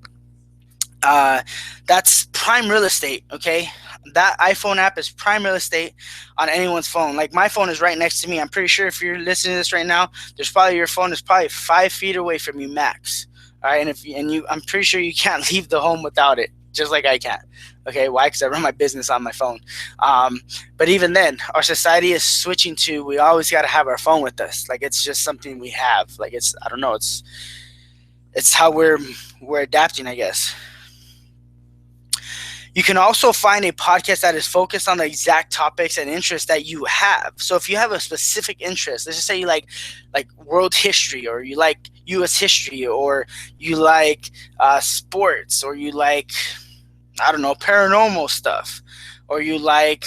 that's prime real estate. Okay, that iPhone app is prime real estate on anyone's phone. Like, my phone is right next to me. I'm pretty sure if you're listening to this right now, your phone is probably 5 feet away from you max. All right, I'm pretty sure you can't leave the home without it, just like I can't. Okay, why? Because I run my business on my phone. But even then, our society is switching to, we always got to have our phone with us. Like, it's just something we have. Like, I don't know. It's how we're adapting, I guess. You can also find a podcast that is focused on the exact topics and interests that you have. So if you have a specific interest, let's just say you like world history, or you like U.S. history, or you like sports, or you like, I don't know, paranormal stuff, or you like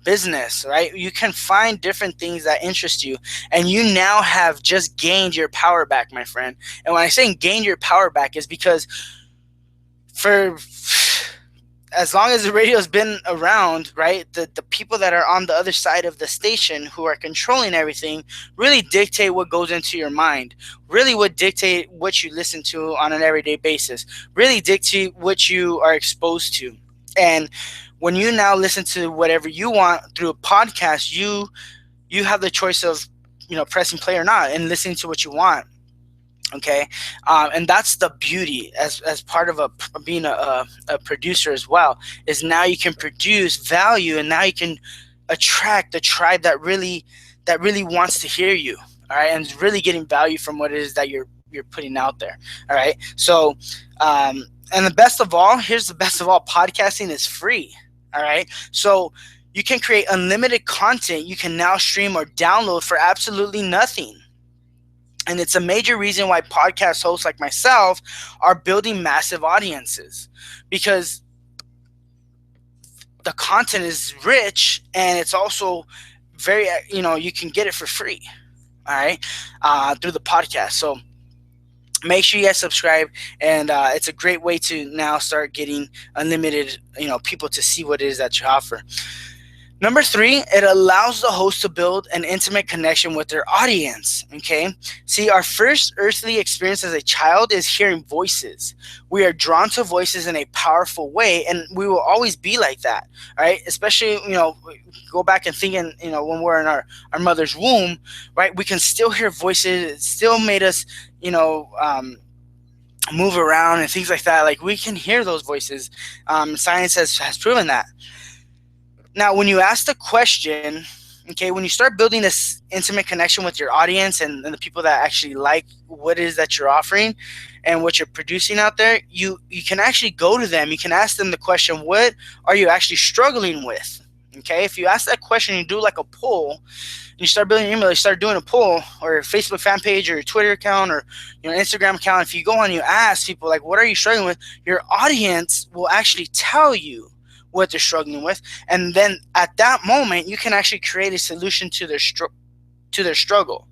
business, right? You can find different things that interest you, and you now have just gained your power back, my friend. And when I say gain your power back, is because for as long as the radio has been around, right, the people that are on the other side of the station who are controlling everything really dictate what goes into your mind, really would dictate what you listen to on an everyday basis, really dictate what you are exposed to. And when you now listen to whatever you want through a podcast, you have the choice of pressing play or not and listening to what you want. Okay, and that's the beauty as part of being a producer as well, is now you can produce value, and now you can attract the tribe that really wants to hear you. All right, and is really getting value from what it is that you're putting out there. All right, so and the best of all, here's the best of all: podcasting is free. All right, so you can create unlimited content you can now stream or download for absolutely nothing. And it's a major reason why podcast hosts like myself are building massive audiences, because the content is rich, and it's also very, you can get it for free. All right, through the podcast. So make sure you guys subscribe, and it's a great way to now start getting unlimited, people to see what it is that you offer. Number 3, it allows the host to build an intimate connection with their audience. Okay, see, our first earthly experience as a child is hearing voices. We are drawn to voices in a powerful way, and we will always be like that. All right, especially go back and thinking, when we're in our mother's womb, right? We can still hear voices. It still made us, move around and things like that. Like, we can hear those voices. Science has proven that. Now, when you ask the question, okay, when you start building this intimate connection with your audience and the people that actually like what it is that you're offering and what you're producing out there, you can actually go to them. You can ask them the question, what are you actually struggling with? Okay, if you ask that question, you do like a poll, and you start building your email, you start doing a poll, or your Facebook fan page, or your Twitter account, or your Instagram account. If you go on, you ask people, like, what are you struggling with? Your audience will actually tell you what they're struggling with, and then at that moment you can actually create a solution to their struggle.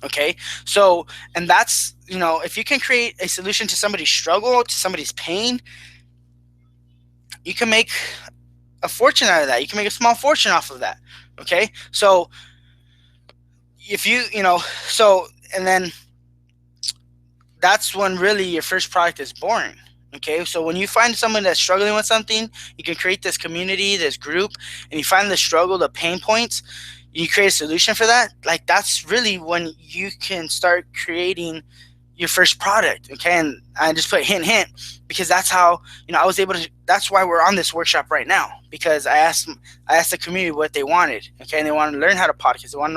Okay, so, and that's, if you can create a solution to somebody's struggle, to somebody's pain, you can make a fortune out of that. You can make a small fortune off of that. Okay, so if so, and then that's when really your first product is born. Okay, so when you find someone that's struggling with something, you can create this community, this group, and you find the struggle, the pain points, you create a solution for that. Like, that's really when you can start creating your first product. Okay, and I just put hint hint because that's how I was able to. That's why we're on this workshop right now, because I asked the community what they wanted. Okay, and they want to learn how to podcast. They want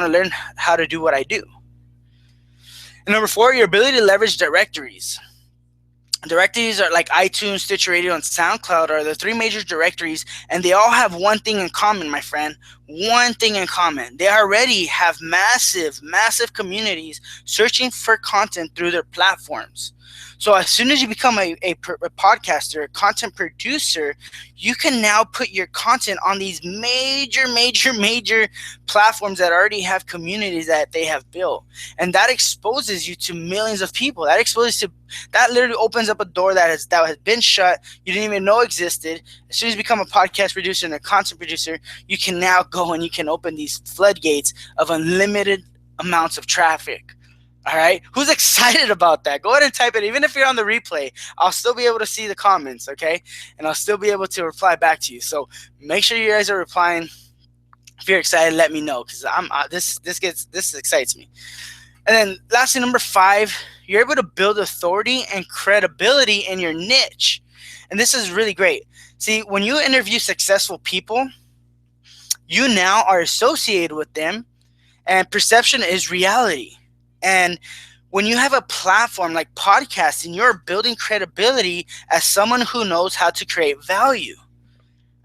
to learn how to do what I do. And number 4, your ability to leverage directories. Directories are like iTunes, Stitcher Radio, and SoundCloud are the 3 major directories, and they all have one thing in common, my friend. One thing in common. They already have massive, massive communities searching for content through their platforms. So as soon as you become a podcaster, a content producer, you can now put your content on these major, major, major platforms that already have communities that they have built. And that exposes you to millions of people. That literally opens up a door that has been shut, you didn't even know existed. As soon as you become a podcast producer and a content producer, you can now go and you can open these floodgates of unlimited amounts of traffic. All right, who's excited about that? Go ahead and type it. Even if you're on the replay, I'll still be able to see the comments, okay? And I'll still be able to reply back to you. So make sure you guys are replying. If you're excited, let me know, because this excites me. And then lastly, number 5, you're able to build authority and credibility in your niche. And this is really great. See, when you interview successful people, you now are associated with them, and perception is reality. And when you have a platform like podcasting, you're building credibility as someone who knows how to create value.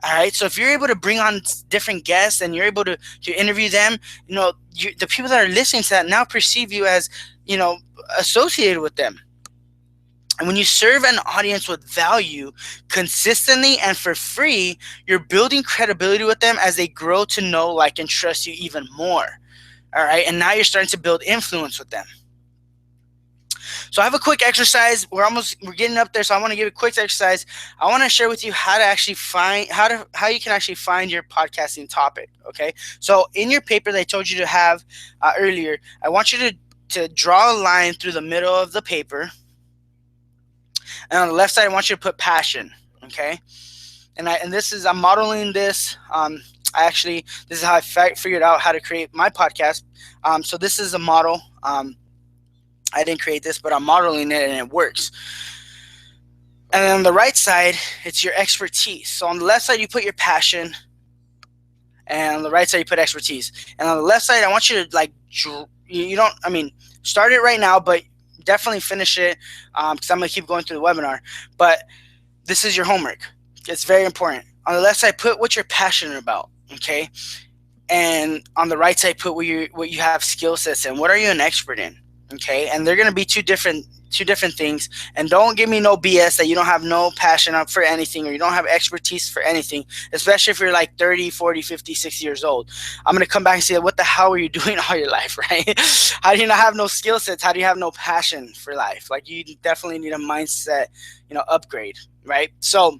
All right. So if you're able to bring on different guests and you're able to interview them, the people that are listening to that now perceive you as, associated with them. And when you serve an audience with value consistently and for free, you're building credibility with them as they grow to know, like, and trust you even more. All right. And now you're starting to build influence with them. So I have a quick exercise. We're getting up there. So I want to give a quick exercise. I want to share with you how to actually how you can actually find your podcasting topic. Okay. So in your paper that I told you to have earlier, I want you to draw a line through the middle of the paper. And on the left side, I want you to put passion. Okay. And I'm modeling this. This is how I figured out how to create my podcast. So this is a model. I didn't create this, but I'm modeling it and it works. And on the right side, it's your expertise. So on the left side, you put your passion. And on the right side, you put expertise. And on the left side, I want you to start it right now, but definitely finish it because I'm going to keep going through the webinar. But this is your homework. It's very important. On the left side, put what you're passionate about. Okay, and on the right side, put what you have skill sets in. What are you an expert in? Okay, and they're gonna be two different things. And don't give me no BS that you don't have no passion up for anything or you don't have expertise for anything, especially if you're like 30, 40, 50, 60 years old. I'm gonna come back and say, what the hell were you doing all your life, right? How do you not have no skill sets? How do you have no passion for life? Like, you definitely need a mindset, upgrade, right? So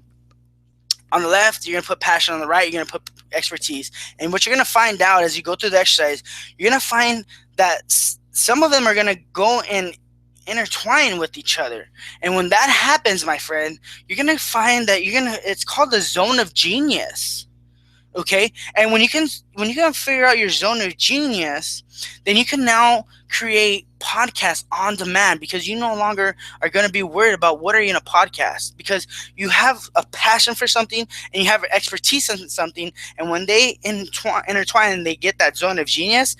on the left, you're going to put passion. On the right, you're going to put expertise. And what you're going to find out as you go through the exercise, you're going to find that some of them are going to go and intertwine with each other. And when that happens, my friend, you're going to find that it's called the zone of genius. Okay? And when you can figure out your zone of genius, then you can now create podcasts on demand, because you no longer are going to be worried about what are you in a podcast, because you have a passion for something and you have expertise in something. And when they intertwine and they get that zone of genius,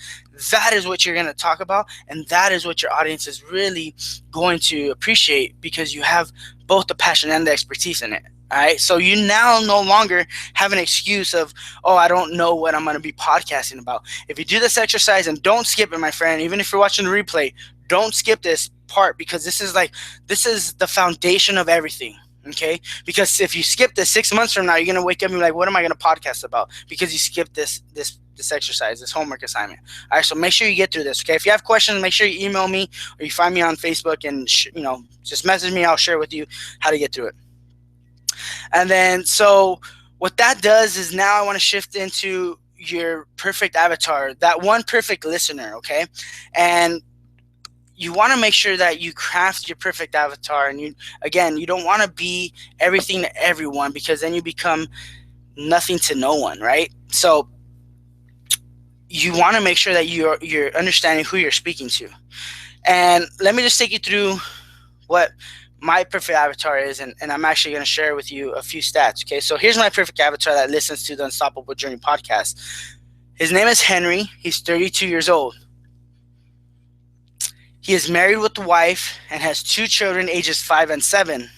that is what you're going to talk about. And that is what your audience is really going to appreciate, because you have both the passion and the expertise in it. All right. So you now no longer have an excuse of, oh, I don't know what I'm going to be podcasting about. If you do this exercise, and don't skip it, my friend, even if you're watching the replay, don't skip this part, because this is the foundation of everything. Okay. Because if you skip this 6 months from now, you're going to wake up and be like, what am I going to podcast about? Because you skipped this this exercise, this homework assignment. All right, so make sure you get through this. Okay, if you have questions, make sure you email me or you find me on Facebook and just message me. I'll share with you how to get through it. And then, so what that does is now I want to shift into your perfect avatar, that one perfect listener. Okay, and you want to make sure that you craft your perfect avatar. And you don't want to be everything to everyone, because then you become nothing to no one, right? So you want to make sure that you're understanding who you're speaking to. And let me just take you through what my perfect avatar is, and I'm actually going to share with you a few stats. Okay, so here's my perfect avatar that listens to the Unstoppable Journey podcast. His name is Henry. He's 32 years old. He is married with a wife and has 2 children, ages 5 and 7.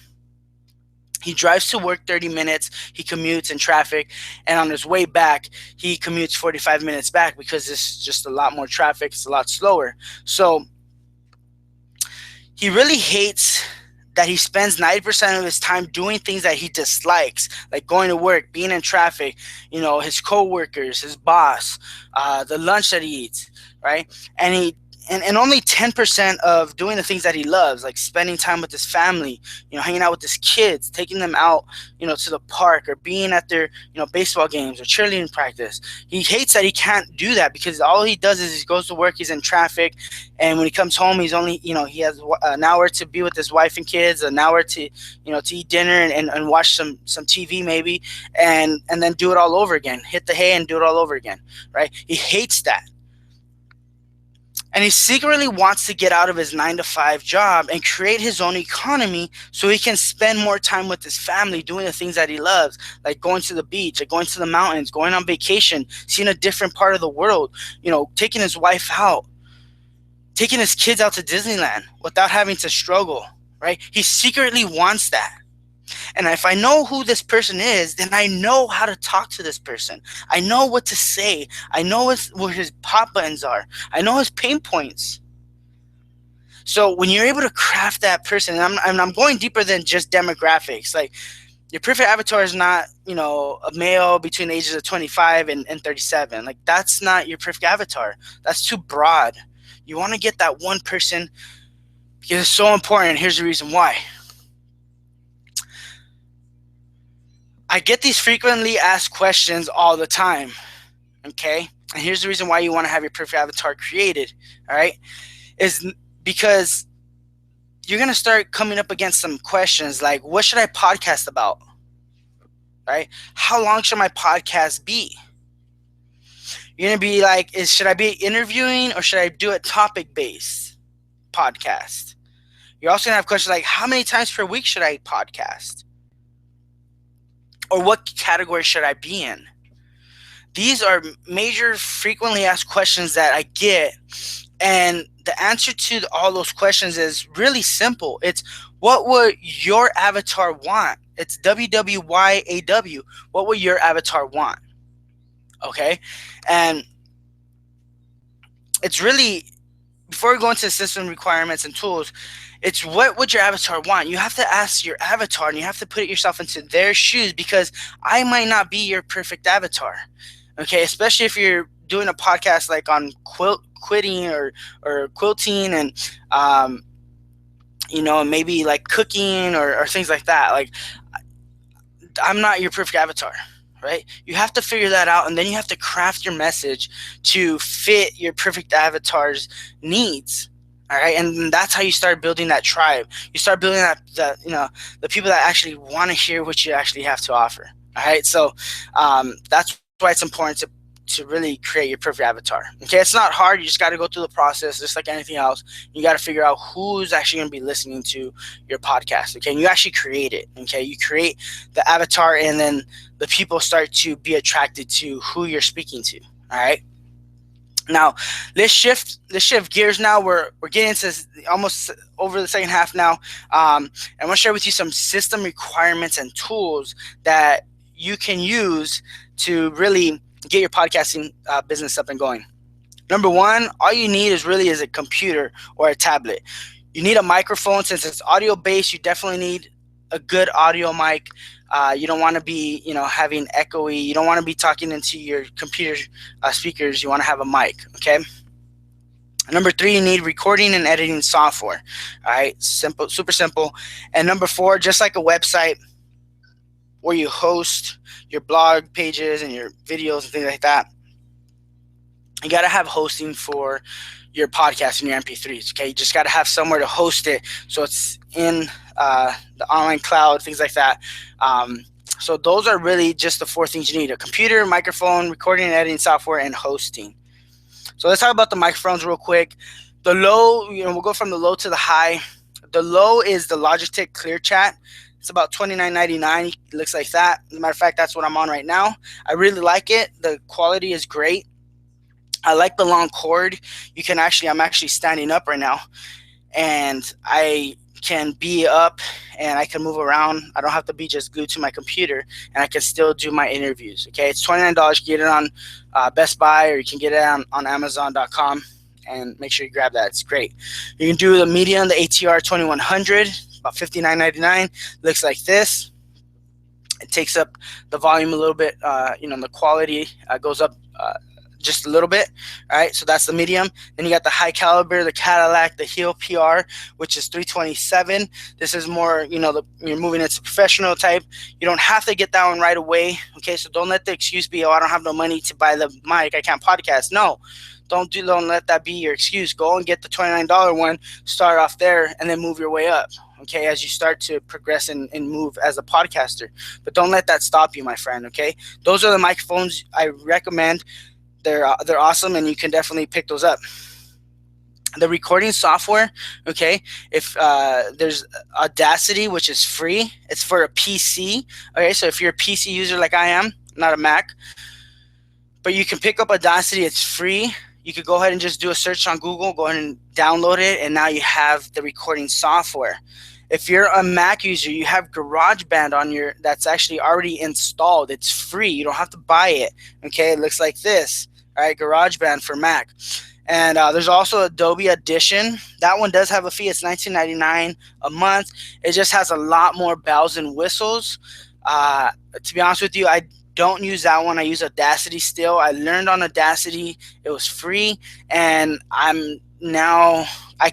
He drives to work 30 minutes. He commutes in traffic, and on his way back, he commutes 45 minutes back because it's just a lot more traffic. It's a lot slower. So he really hates that he spends 90% of his time doing things that he dislikes, like going to work, being in traffic, his coworkers, his boss, the lunch that he eats, right? And only 10% of doing the things that he loves, like spending time with his family, hanging out with his kids, taking them out, to the park, or being at their, baseball games or cheerleading practice. He hates that he can't do that because all he does is he goes to work, he's in traffic, and when he comes home, he's only, he has an hour to be with his wife and kids, an hour to, to eat dinner and watch some TV maybe, and then do it all over again, hit the hay and do it all over again, right? He hates that. And he secretly wants to get out of his 9-to-5 job and create his own economy so he can spend more time with his family doing the things that he loves, like going to the beach, like going to the mountains, going on vacation, seeing a different part of the world, taking his wife out, taking his kids out to Disneyland without having to struggle, right? He secretly wants that. And if I know who this person is, then I know how to talk to this person. I know what to say. I know where his pop buttons are. I know his pain points. So when you're able to craft that person, and I'm going deeper than just demographics. Like, your perfect avatar is not, a male between the ages of 25 and 37. Like, that's not your perfect avatar. That's too broad. You want to get that one person because it's so important. Here's the reason why. I get these frequently asked questions all the time, okay? And here's the reason why you want to have your perfect avatar created, all right? Is because you're going to start coming up against some questions like, what should I podcast about, right? How long should my podcast be? You're going to be like, should I be interviewing or should I do a topic-based podcast? You're also going to have questions like, how many times per week should I podcast? Or what category should I be in? These are major frequently asked questions that I get. And the answer to all those questions is really simple. It's, what would your avatar want? It's WWYAW. What would your avatar want? Okay? And it's really, before we go into system requirements and tools, it's what would your avatar want? You have to ask your avatar, and you have to put yourself into their shoes, because I might not be your perfect avatar. Okay, especially if you're doing a podcast like on quitting or quilting, and maybe like cooking or things like that. Like, I'm not your perfect avatar, right? You have to figure that out, and then you have to craft your message to fit your perfect avatar's needs. All right, and that's how you start building that tribe. You start building the people that actually want to hear what you actually have to offer. All right, so that's why it's important to really create your perfect avatar. Okay, it's not hard. You just got to go through the process, just like anything else. You got to figure out who's actually going to be listening to your podcast. Okay, and you actually create it. Okay, you create the avatar, and then the people start to be attracted to who you're speaking to. All right. Now, let's shift gears now. We're getting into almost over the second half now. I want to share with you some system requirements and tools that you can use to really get your podcasting business up and going. Number one, all you need is a computer or a tablet. You need a microphone. Since it's audio based, you definitely need a good audio mic. You don't want to be, having echoey. You don't want to be talking into your computer speakers. You want to have a mic, okay? Number three, you need recording and editing software. All right, simple, super simple. And number four, just like a website where you host your blog pages and your videos and things like that, you got to have hosting for your podcast and your MP3s. Okay, you just got to have somewhere to host it, so it's in the online cloud, things like that. So those are really just the four things you need: a computer, microphone, recording and editing software, and hosting. So let's talk about the microphones real quick. The low, we'll go from the low to the high. The low is the Logitech ClearChat. It's about $29.99. It looks like that. As a matter of fact, that's what I'm on right now. I really like it. The quality is great. I like the long cord. I'm actually standing up right now, and I can be up and I can move around. I don't have to be just glued to my computer, and I can still do my interviews. Okay, it's $29. You get it on Best Buy, or you can get it on Amazon.com, and make sure you grab that. It's great. You can do the medium, the ATR 2100, about $59.99. Looks like this. It takes up the volume a little bit. The quality goes up just a little bit. All right, so that's the medium. Then you got the high caliber, the Cadillac, the Heel PR, which is $327. This is more, you're moving into professional type. You don't have to get that one right away. Okay, so don't let the excuse be, I don't have no money to buy the mic, I can't podcast. No, don't let that be your excuse. Go and get the $29 one, start off there, and then move your way up, okay, as you start to progress and move as a podcaster. But don't let that stop you, my friend, okay? Those are the microphones I recommend. They're awesome, and you can definitely pick those up. The recording software, okay, if there's Audacity, which is free. It's for a PC, okay? So if you're a PC user like I am, not a Mac, but you can pick up Audacity. It's free. You could go ahead and just do a search on Google, go ahead and download it, and now you have the recording software. If you're a Mac user, you have GarageBand that's actually already installed. It's free. You don't have to buy it, okay? It looks like this. All right, GarageBand for Mac. And there's also Adobe Audition. That one does have a fee. It's $19.99 a month. It just has a lot more bells and whistles. To be honest with you, I don't use that one. I use Audacity still. I learned on Audacity. It was free, and I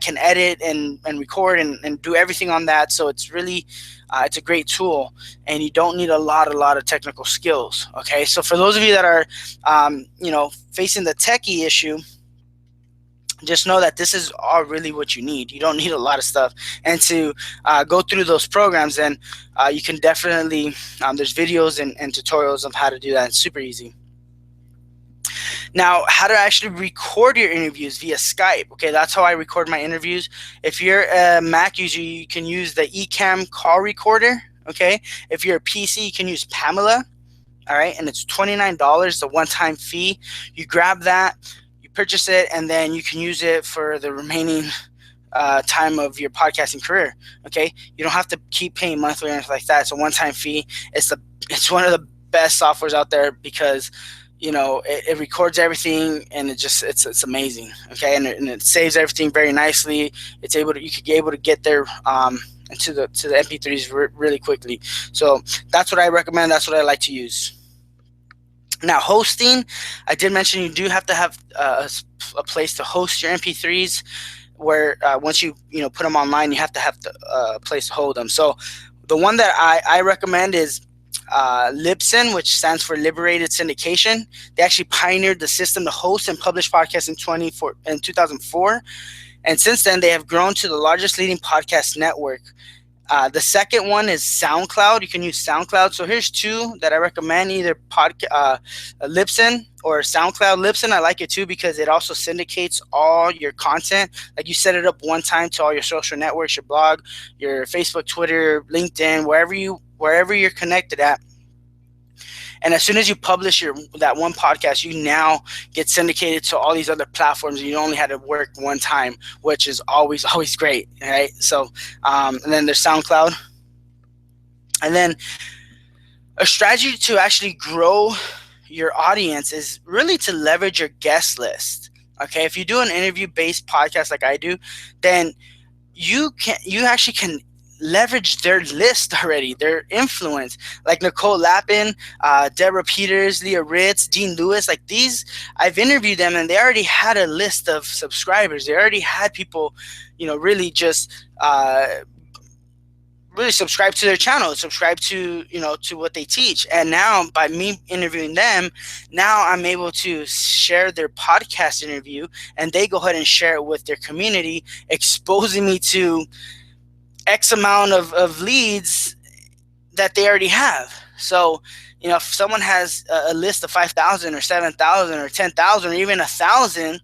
can edit and record and do everything on that. So it's really it's a great tool, and you don't need a lot of technical skills. Okay, so for those of you that are facing the techie issue, just know that this is all really what you need. You don't need a lot of stuff. And to go through those programs, then you can definitely there's videos and tutorials of how to do that. It's super easy. Now, how to actually record your interviews via Skype. Okay, that's how I record my interviews. If you're a Mac user, you can use the Ecamm call recorder. Okay, if you're a PC, you can use Pamela. All right, and it's $29, the one-time fee. You grab that, you purchase it, and then you can use it for the remaining time of your podcasting career. Okay, you don't have to keep paying monthly or anything like that. It's a one-time fee. It's one of the best softwares out there because it records everything, and it's amazing. Okay, and it saves everything very nicely. You could be able to get there to the MP3s really quickly. So that's what I recommend. That's what I like to use. Now, hosting, I did mention you do have to have a place to host your MP3s. Where once you put them online, you have to have a place to hold them. So the one that I recommend is Libsyn, which stands for Liberated Syndication. They actually pioneered the system to host and publish podcasts in 2004, and since then they have grown to the largest leading podcast network. The second one is SoundCloud. You can use SoundCloud. So here's two that I recommend: either Libsyn or SoundCloud. Libsyn, I like it too because it also syndicates all your content. Like, you set it up one time to all your social networks, your blog, your Facebook, Twitter, LinkedIn, wherever you're connected at. And as soon as you publish that one podcast, you now get syndicated to all these other platforms. And you only had to work one time, which is always great, right? So, and then there's SoundCloud. And then a strategy to actually grow your audience is really to leverage your guest list. Okay, if you do an interview-based podcast like I do, then you actually can leverage their list already, their influence, like Nicole Lapin, Deborah Peters, Leah Ritz, Dean Lewis. Like these, I've interviewed them, and they already had a list of subscribers. They already had people, really just really subscribe to their channel, subscribe to to what they teach. And now by me interviewing them, now I'm able to share their podcast interview, and they go ahead and share it with their community, exposing me to X amount of leads that they already have. So, if someone has a list of 5,000 or 7,000 or 10,000 or even 1,000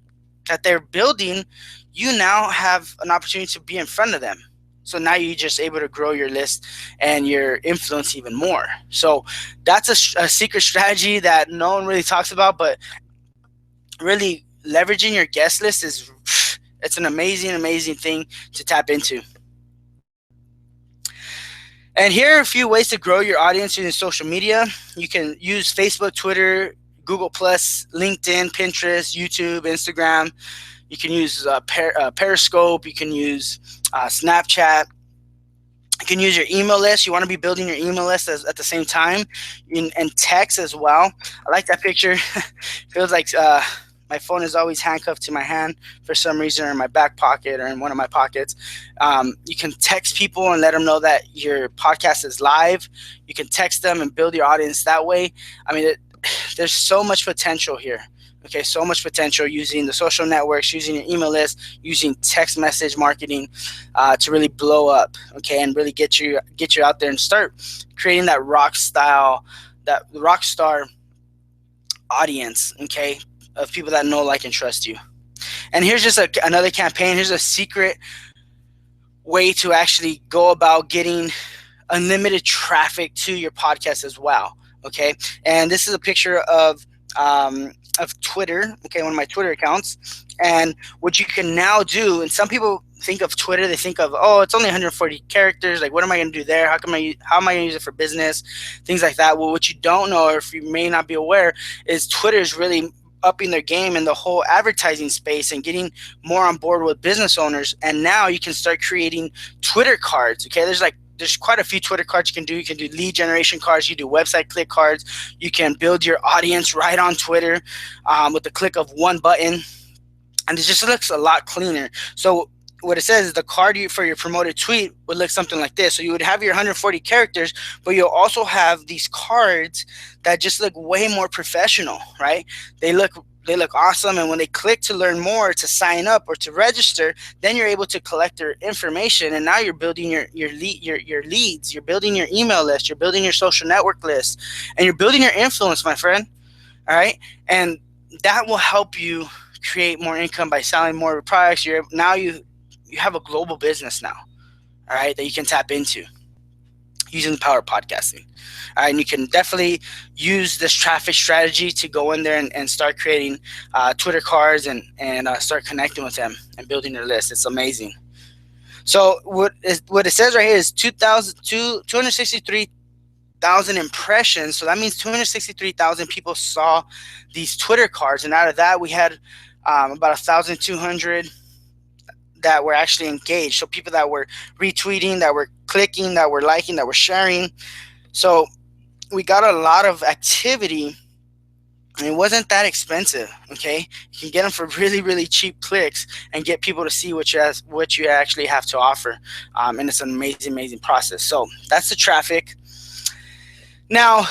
that they're building, you now have an opportunity to be in front of them. So now you're just able to grow your list and your influence even more. So that's a secret strategy that no one really talks about, but really leveraging your guest list it's an amazing thing to tap into. And here are a few ways to grow your audience using social media. You can use Facebook, Twitter, Google+, LinkedIn, Pinterest, YouTube, Instagram. You can use Periscope. You can use Snapchat. You can use your email list. You want to be building your email list at the same time, and text as well. I like that picture. Feels like my phone is always handcuffed to my hand for some reason, or in my back pocket, or in one of my pockets. You can text people and let them know that your podcast is live. You can text them and build your audience that way. I mean, there's so much potential here. Okay, so much potential using the social networks, using your email list, using text message marketing to really blow up. Okay, and really get you out there and start creating that rock star audience. Okay, of people that know, like, and trust you. And here's just another campaign. Here's a secret way to actually go about getting unlimited traffic to your podcast as well. Okay, and this is a picture of Twitter, okay, one of my Twitter accounts. And what you can now do, and some people think of Twitter, they think of, oh, it's only 140 characters. Like, what am I going to do there? How am I going to use it for business? Things like that. Well, what you don't know, or if you may not be aware, is Twitter is really upping their game in the whole advertising space and getting more on board with business owners. And now you can start creating Twitter cards. Okay, there's quite a few Twitter cards you can do. You can do lead generation cards. You do website click cards. You can build your audience right on Twitter with the click of one button. And it just looks a lot cleaner. So what it says is the card for your promoted tweet would look something like this. So you would have your 140 characters, but you'll also have these cards that just look way more professional, right? They look awesome. And when they click to learn more, to sign up, or to register, then you're able to collect their information. And now you're building your leads. You're building your email list. You're building your social network list, and you're building your influence, my friend. All right. And that will help you create more income by selling more products. You have a global business now, all right, that you can tap into using the power of podcasting. All right, and you can definitely use this traffic strategy to go in there and start creating Twitter cards and start connecting with them and building your list. It's amazing. So what it says right here is 263,000 impressions. So that means 263,000 people saw these Twitter cards, and out of that we had about 1,200 that were actually engaged. So people that were retweeting, that were clicking, that were liking, that were sharing. So we got a lot of activity, and it wasn't that expensive. Okay, you can get them for really, really cheap clicks and get people to see what you actually have to offer. And it's an amazing process. So that's the traffic. Now,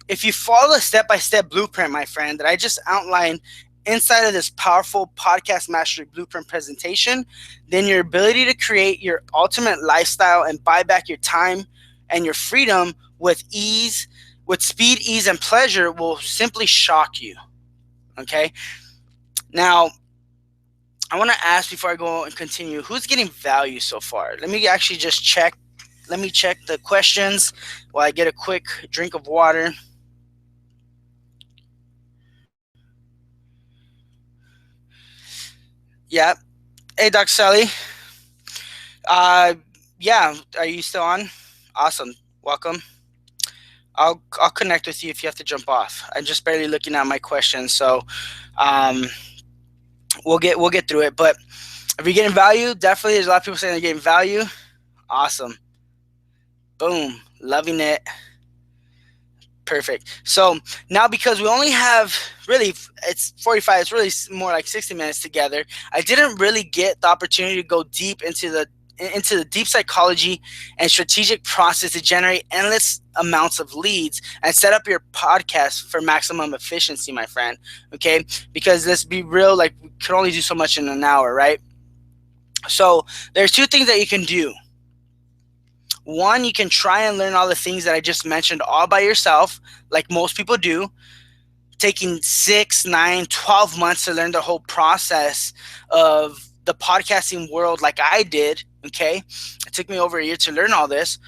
if you follow the step-by-step blueprint, my friend, that I just outlined inside of this powerful podcast mastery blueprint presentation, then your ability to create your ultimate lifestyle and buy back your time and your freedom with ease, with speed, ease, and pleasure will simply shock you. Okay. Now, I want to ask before I go and continue, who's getting value so far? Let me actually just check. Let me check the questions while I get a quick drink of water. Yeah. Hey, Dr. Sally. Yeah. Are you still on? Awesome. Welcome. I'll connect with you if you have to jump off. I'm just barely looking at my questions, so we'll get through it. But if you're getting value, definitely there's a lot of people saying they're getting value. Awesome. Boom. Loving it. Perfect. So now, because we only have really, it's 45, it's really more like 60 minutes together, I didn't really get the opportunity to go deep into the deep psychology and strategic process to generate endless amounts of leads and set up your podcast for maximum efficiency, my friend. Okay, because let's be real, like we can only do so much in an hour, right? So there's two things that you can do. One, you can try and learn all the things that I just mentioned all by yourself, like most people do, taking 6, 9, 12 months to learn the whole process of the podcasting world like I did. Okay, it took me over a year to learn all this.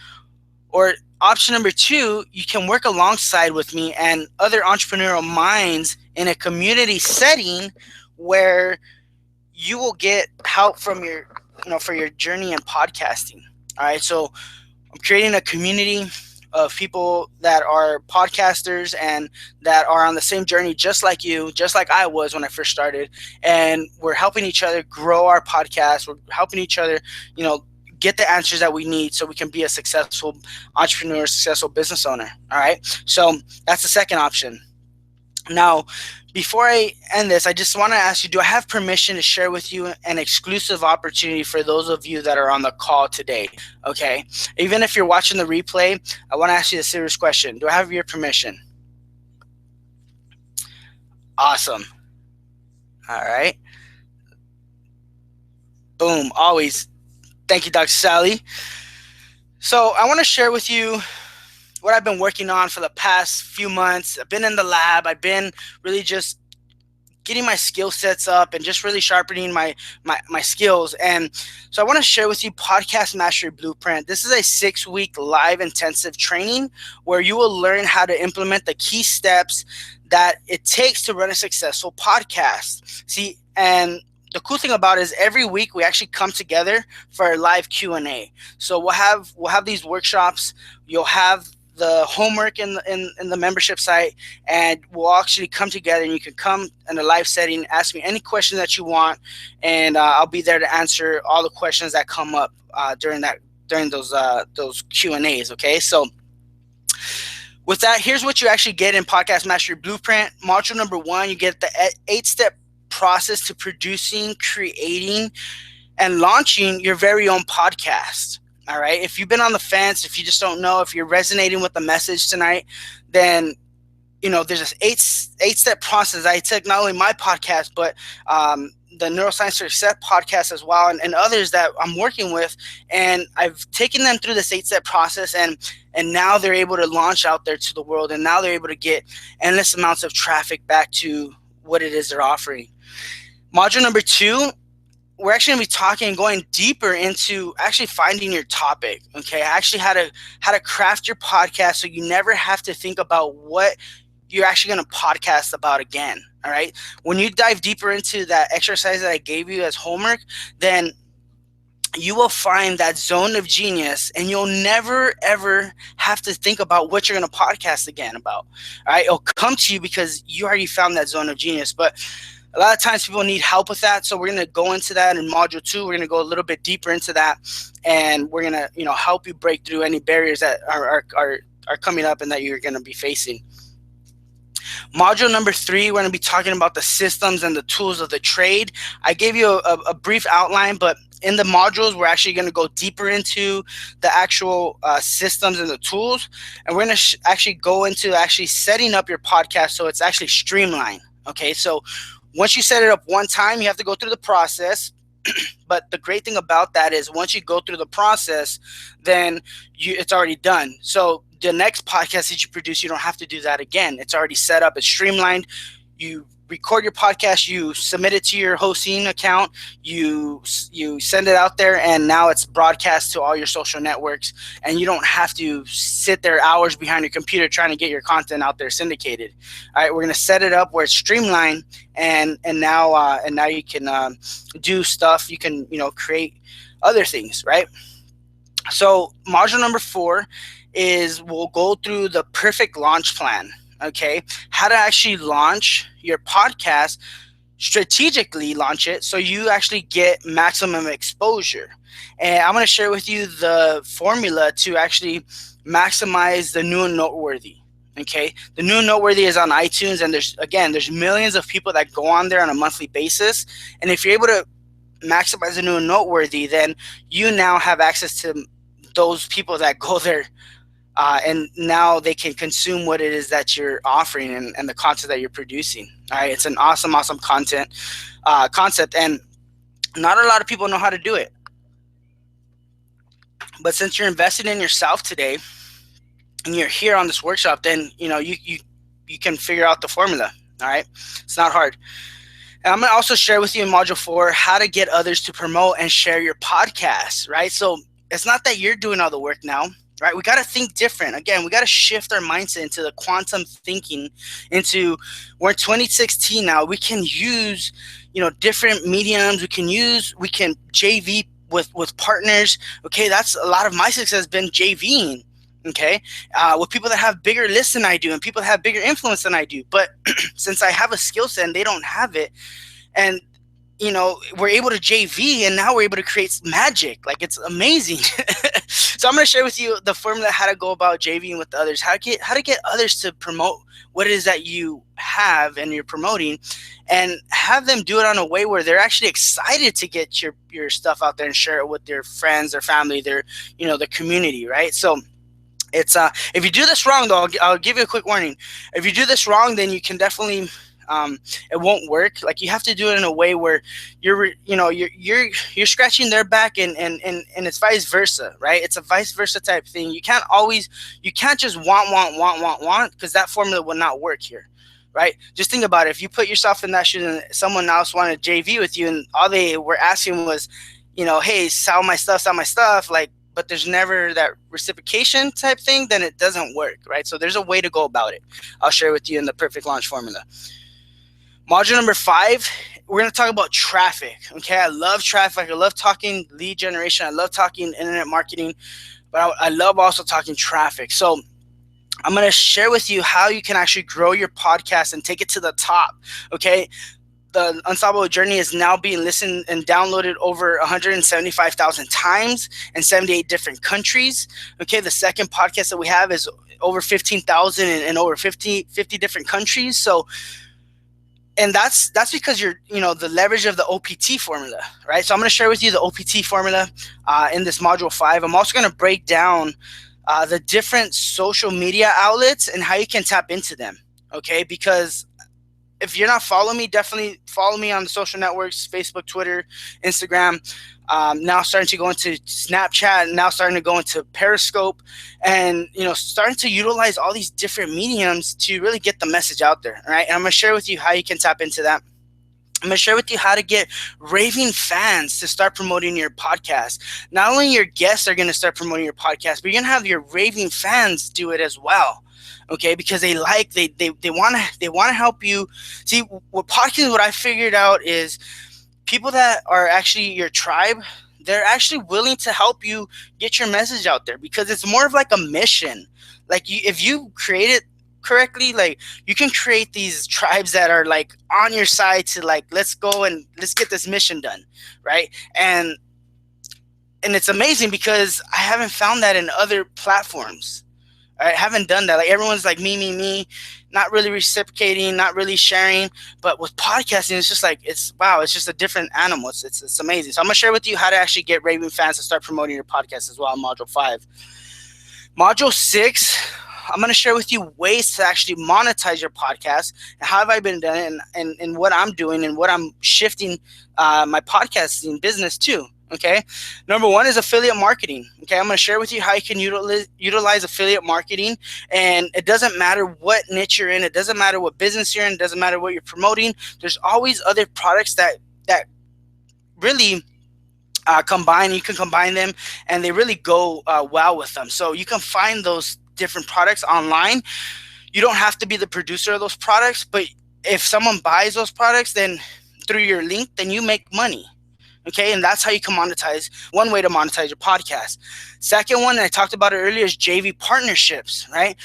Or option number two, you can work alongside with me and other entrepreneurial minds in a community setting where you will get help from your, for your journey in podcasting. All right, so I'm creating a community of people that are podcasters and that are on the same journey just like you, just like I was when I first started. And we're helping each other grow our podcast. We're helping each other, get the answers that we need so we can be a successful entrepreneur, successful business owner. All right. So that's the second option. Now, before I end this, I just want to ask you, do I have permission to share with you an exclusive opportunity for those of you that are on the call today? Okay. Even if you're watching the replay, I want to ask you a serious question. Do I have your permission? Awesome. All right. Boom. Always. Thank you, Dr. Sally. So I want to share with you what I've been working on for the past few months. I've been in the lab. I've been really just getting my skill sets up and just really sharpening my skills. And so I want to share with you Podcast Mastery Blueprint. This is a 6-week live intensive training where you will learn how to implement the key steps that it takes to run a successful podcast. See, and the cool thing about it is every week we actually come together for a live Q&A. So we'll have these workshops. You'll have the homework in the membership site, and we'll actually come together, and you can come in a live setting, ask me any question that you want, and I'll be there to answer all the questions that come up during those Q&As. Okay, so with that, here's what you actually get in Podcast Mastery Blueprint. Module number 1, you get the 8-step process to producing, creating, and launching your very own podcast. All right. If you've been on the fence, if you just don't know, if you're resonating with the message tonight, then, there's this 8-step process. I took not only my podcast, but the Neuroscience For Success podcast as well, and others that I'm working with. And I've taken them through this 8-step process, and now they're able to launch out there to the world. And now they're able to get endless amounts of traffic back to what it is they're offering. Module number 2, we're actually going to be talking and going deeper into actually finding your topic. Okay, actually how to craft your podcast so you never have to think about what you're actually going to podcast about again. All right, when you dive deeper into that exercise that I gave you as homework, then you will find that zone of genius, and you'll never ever have to think about what you're going to podcast again about. All right, it'll come to you because you already found that zone of genius. But a lot of times people need help with that, so we're going to go into that in module 2. We're going to go a little bit deeper into that, and we're going to help you break through any barriers that are coming up and that you're going to be facing. Module number 3, we're going to be talking about the systems and the tools of the trade. I gave you a brief outline, but in the modules, we're actually going to go deeper into the actual systems and the tools, and we're going to actually go into actually setting up your podcast so it's actually streamlined. Okay, so once you set it up one time, you have to go through the process. But the great thing about that is once you go through the process, then it's already done. So the next podcast that you produce, you don't have to do that again. It's already set up. It's streamlined. You record your podcast, you submit it to your hosting account, you send it out there, and now it's broadcast to all your social networks, and you don't have to sit there hours behind your computer trying to get your content out there syndicated. All right, we're going to set it up where it's streamlined, and now you can do stuff. You can create other things, right? So module number 4 is we'll go through the perfect launch plan. Okay, how to actually launch your podcast strategically launch it so you actually get maximum exposure. And I'm going to share with you the formula to actually maximize the new and noteworthy. Okay, the new and noteworthy is on iTunes, and there's millions of people that go on there on a monthly basis. And if you're able to maximize the new and noteworthy, then you now have access to those people that go there, and now they can consume what it is that you're offering, and the content that you're producing. All right, it's an awesome concept, and not a lot of people know how to do it. But since you're investing in yourself today, and you're here on this workshop, then you can figure out the formula. All right, it's not hard. And I'm going to also share with you in Module 4 how to get others to promote and share your podcast, right? So it's not that you're doing all the work now, right? We got to think different. Again, we got to shift our mindset into the quantum thinking, we're in 2016 now. We can use, different mediums. We can JV with partners. Okay, that's a lot of my success has been JVing. Okay, with people that have bigger lists than I do, and people that have bigger influence than I do. But since I have a skill set and they don't have it, and we're able to JV, and now we're able to create magic. Like, it's amazing. So I'm going to share with you the formula, how to go about JVing with others, how to get others to promote what it is that you have and you're promoting, and have them do it on a way where they're actually excited to get your stuff out there and share it with their friends, their family, their community, right? So it's if you do this wrong, though, I'll give you a quick warning. If you do this wrong, then you can definitely it won't work. Like, you have to do it in a way where you're scratching their back, and it's vice versa, right? It's a vice versa type thing. You can't just want, because that formula will not work here, right? Just think about it. If you put yourself in that shoes and someone else wanted JV with you, and all they were asking was, hey, sell my stuff, like, but there's never that reciprocation type thing, then it doesn't work, right? So there's a way to go about it. I'll share with you in the perfect launch formula. Module number 5, we're going to talk about traffic. Okay, I love traffic. I love talking lead generation. I love talking internet marketing, but I love also talking traffic. So I'm going to share with you how you can actually grow your podcast and take it to the top. Okay, the Unstoppable Journey is now being listened and downloaded over 175,000 times in 78 different countries. Okay, the second podcast that we have is over 15,000 in over 50 different countries. So, and that's because you're, the leverage of the OPT formula, right? So I'm going to share with you the OPT formula in this Module 5. I'm also going to break down the different social media outlets and how you can tap into them, okay? Because if you're not following me, definitely follow me on the social networks, Facebook, Twitter, Instagram. Now starting to go into Snapchat, now starting to go into Periscope, and starting to utilize all these different mediums to really get the message out there. All right, and I'm going to share with you how you can tap into that. I'm going to share with you how to get raving fans to start promoting your podcast. Not only your guests are going to start promoting your podcast, but you're going to have your raving fans do it as well. Okay, because they want to help you. See, what podcasting, what I figured out is people that are actually your tribe, they're actually willing to help you get your message out there, because it's more of like a mission. Like, if you create it correctly, like, you can create these tribes that are like on your side to, like, let's go and let's get this mission done, right? And it's amazing because I haven't found that in other platforms. I haven't done that. Like, everyone's like me, not really reciprocating, not really sharing. But with podcasting, it's just like, it's just a different animal. It's amazing. So I'm gonna share with you how to actually get raving fans to start promoting your podcast as well in Module 5. Module 6, I'm gonna share with you ways to actually monetize your podcast, and how have I been doing it, and what I'm doing, and what I'm shifting my podcasting business to. Okay, number 1 is affiliate marketing. Okay, I'm going to share with you how you can utilize affiliate marketing, and it doesn't matter what niche you're in, it doesn't matter what business you're in, it doesn't matter what you're promoting. There's always other products that really combine. You can combine them, and they really go well with them. So you can find those different products online. You don't have to be the producer of those products, but if someone buys those products, then through your link, then you make money. Okay, and that's how you can monetize. One way to monetize your podcast. Second one, and I talked about it earlier, is JV partnerships, right?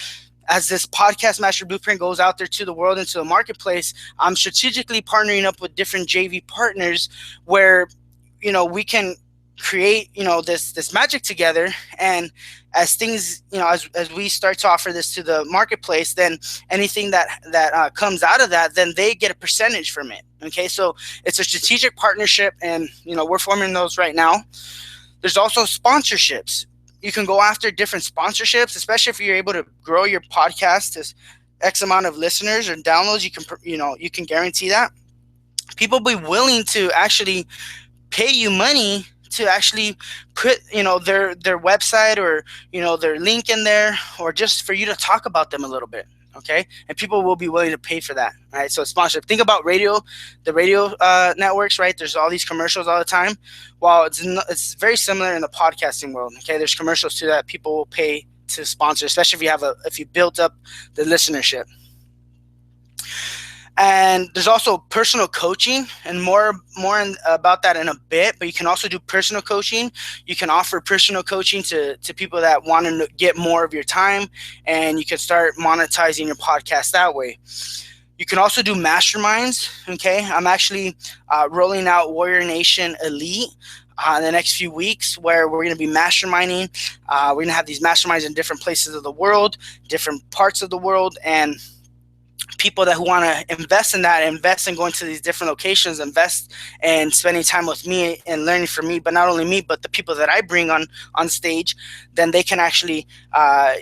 as this podcast master blueprint goes out there to the world, into the marketplace, I'm strategically partnering up with different JV partners where, we can create, this magic together. And as things, as we start to offer this to the marketplace, then anything that comes out of that, then they get a percentage from it. Okay, so it's a strategic partnership, and we're forming those right now. There's also sponsorships. You can go after different sponsorships, especially if you're able to grow your podcast to X amount of listeners or downloads. You can guarantee that people will be willing to actually pay you money to actually put their website or their link in there, or just for you to talk about them a little bit. Okay, and people will be willing to pay for that. Right, so sponsorship. Think about the radio networks. Right, there's all these commercials all the time. Well, it's very similar in the podcasting world. Okay, there's commercials too that people will pay to sponsor, especially if you built up the listenership. And there's also personal coaching, and more about that in a bit. But you can also do personal coaching. You can offer personal coaching to people that want to get more of your time, and you can start monetizing your podcast that way. You can also do masterminds. Okay, I'm actually rolling out Warrior Nation Elite in the next few weeks, where we're going to be masterminding. We're going to have these masterminds in different places of the world, different parts of the world, and people who want to invest in that, invest in going to these different locations, invest in spending time with me and learning from me, but not only me, but the people that I bring on stage, then they can actually,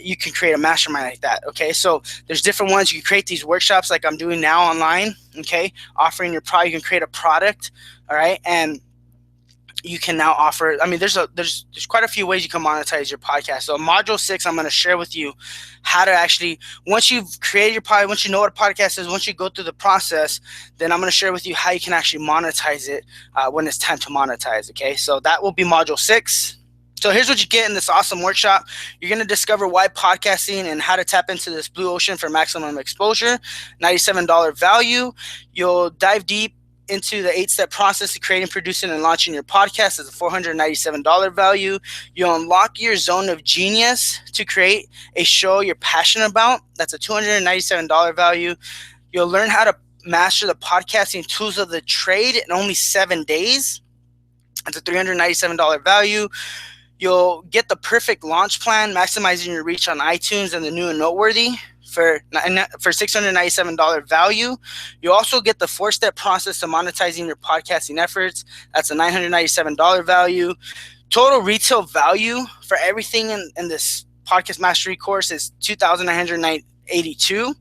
you can create a mastermind like that. Okay, so there's different ones. You can create these workshops like I'm doing now online, okay, offering your product. You can create a product, all right, and you can now offer, there's quite a few ways you can monetize your podcast. So module 6, I'm going to share with you how to actually, once you've created your podcast, once you know what a podcast is, once you go through the process, then I'm going to share with you how you can actually monetize it when it's time to monetize. Okay, so that will be module 6. So here's what you get in this awesome workshop. You're going to discover why podcasting and how to tap into this blue ocean for maximum exposure. $97 value. You'll dive deep into the 8-step process to creating, producing, and launching your podcast as a $497 value. You'll unlock your zone of genius to create a show you're passionate about. That's a $297 value. You'll learn how to master the podcasting tools of the trade in only 7 days. That's a $397 value. You'll get the perfect launch plan, maximizing your reach on iTunes and the new and noteworthy, for $697 value. You also get the 4-step process to monetizing your podcasting efforts. That's a $997 value. Total retail value for everything in this podcast mastery course is $2,982.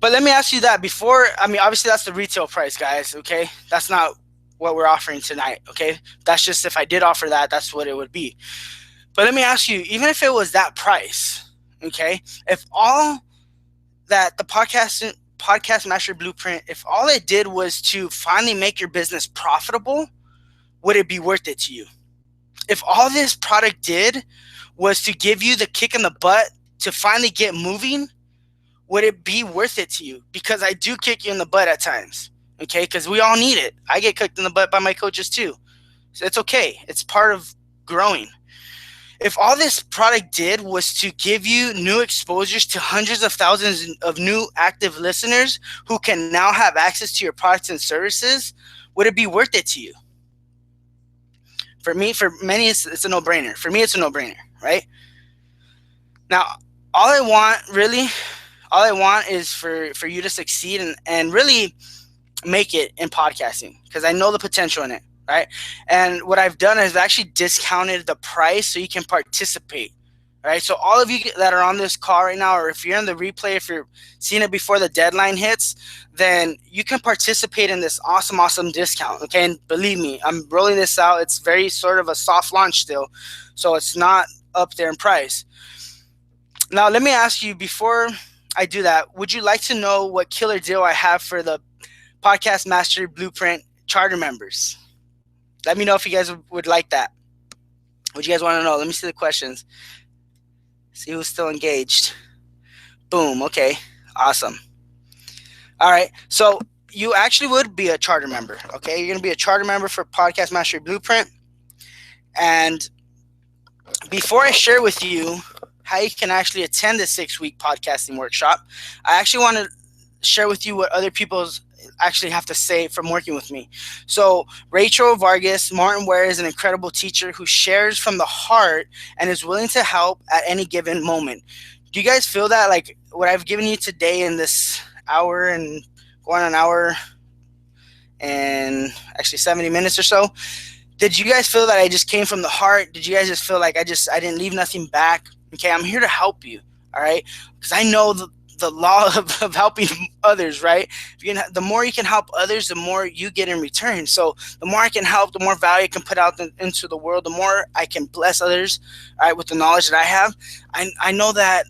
But let me ask you that before. Obviously that's the retail price, guys. Okay, that's not what we're offering tonight. Okay, that's just if I did offer that, that's what it would be. But let me ask you, even if it was that price, okay, if all that the podcast mastery blueprint, if all it did was to finally make your business profitable, would it be worth it to you? If all this product did was to give you the kick in the butt to finally get moving, would it be worth it to you? Because I do kick you in the butt at times, okay, because we all need it. I get kicked in the butt by my coaches too. So it's okay. It's part of growing. If all this product did was to give you new exposures to hundreds of thousands of new active listeners who can now have access to your products and services, would it be worth it to you? For many, it's a no-brainer. For me, it's a no-brainer, right? Now, all I want is for you to succeed and really make it in podcasting, because I know the potential in it. Right. And what I've done is I've actually discounted the price so you can participate. Right. So all of you that are on this call right now, or if you're in the replay, if you're seeing it before the deadline hits, then you can participate in this awesome discount. Okay. And believe me, I'm rolling this out. It's very sort of a soft launch still. So it's not up there in price. Now, let me ask you, before I do that, would you like to know what killer deal I have for the Podcast Mastery Blueprint charter members? Let me know if you guys would like that. What you guys want to know? Let me see the questions. See who's still engaged. Boom. Okay. Awesome. All right. So you actually would be a charter member. Okay. You're going to be a charter member for Podcast Mastery Blueprint. And before I share with you how you can actually attend the 6-week podcasting workshop, I actually want to share with you what other people's actually have to say from working with me. So Rachel Vargas Martin Ware is an incredible teacher who shares from the heart and is willing to help at any given moment. Do you guys feel that, like what I've given you today in this hour and going on an hour and actually 70 minutes or so? Did you guys feel that I just came from the heart? Did you guys just feel like I didn't leave nothing back? Okay, I'm here to help you. All right, because I know the law of helping others, right? If you can, the more you can help others, the more you get in return. So the more I can help, the more value I can put out into the world, the more I can bless others, all right, with the knowledge that I have. I know that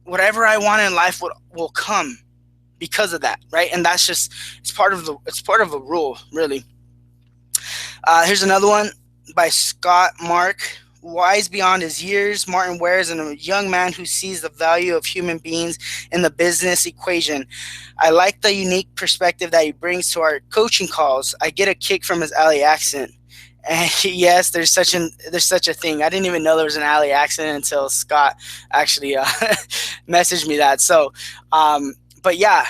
whatever I want in life will come because of that, right? And that's just it's part of a rule, really. Here's another one by Scott Mark. Wise beyond his years, Martin Ware is a young man who sees the value of human beings in the business equation. I like the unique perspective that he brings to our coaching calls. I get a kick from his LA accent. And yes, there's such a thing. I didn't even know there was an LA accent until Scott actually messaged me that. So, but yeah,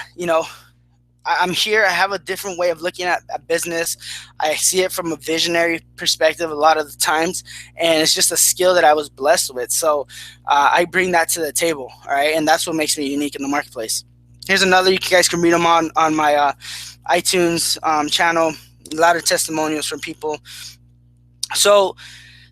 I'm here. I have a different way of looking at business. I see it from a visionary perspective a lot of the times, and it's just a skill that I was blessed with. So I bring that to the table, all right? And that's what makes me unique in the marketplace. Here's another. You guys can read them on my iTunes channel. A lot of testimonials from people. So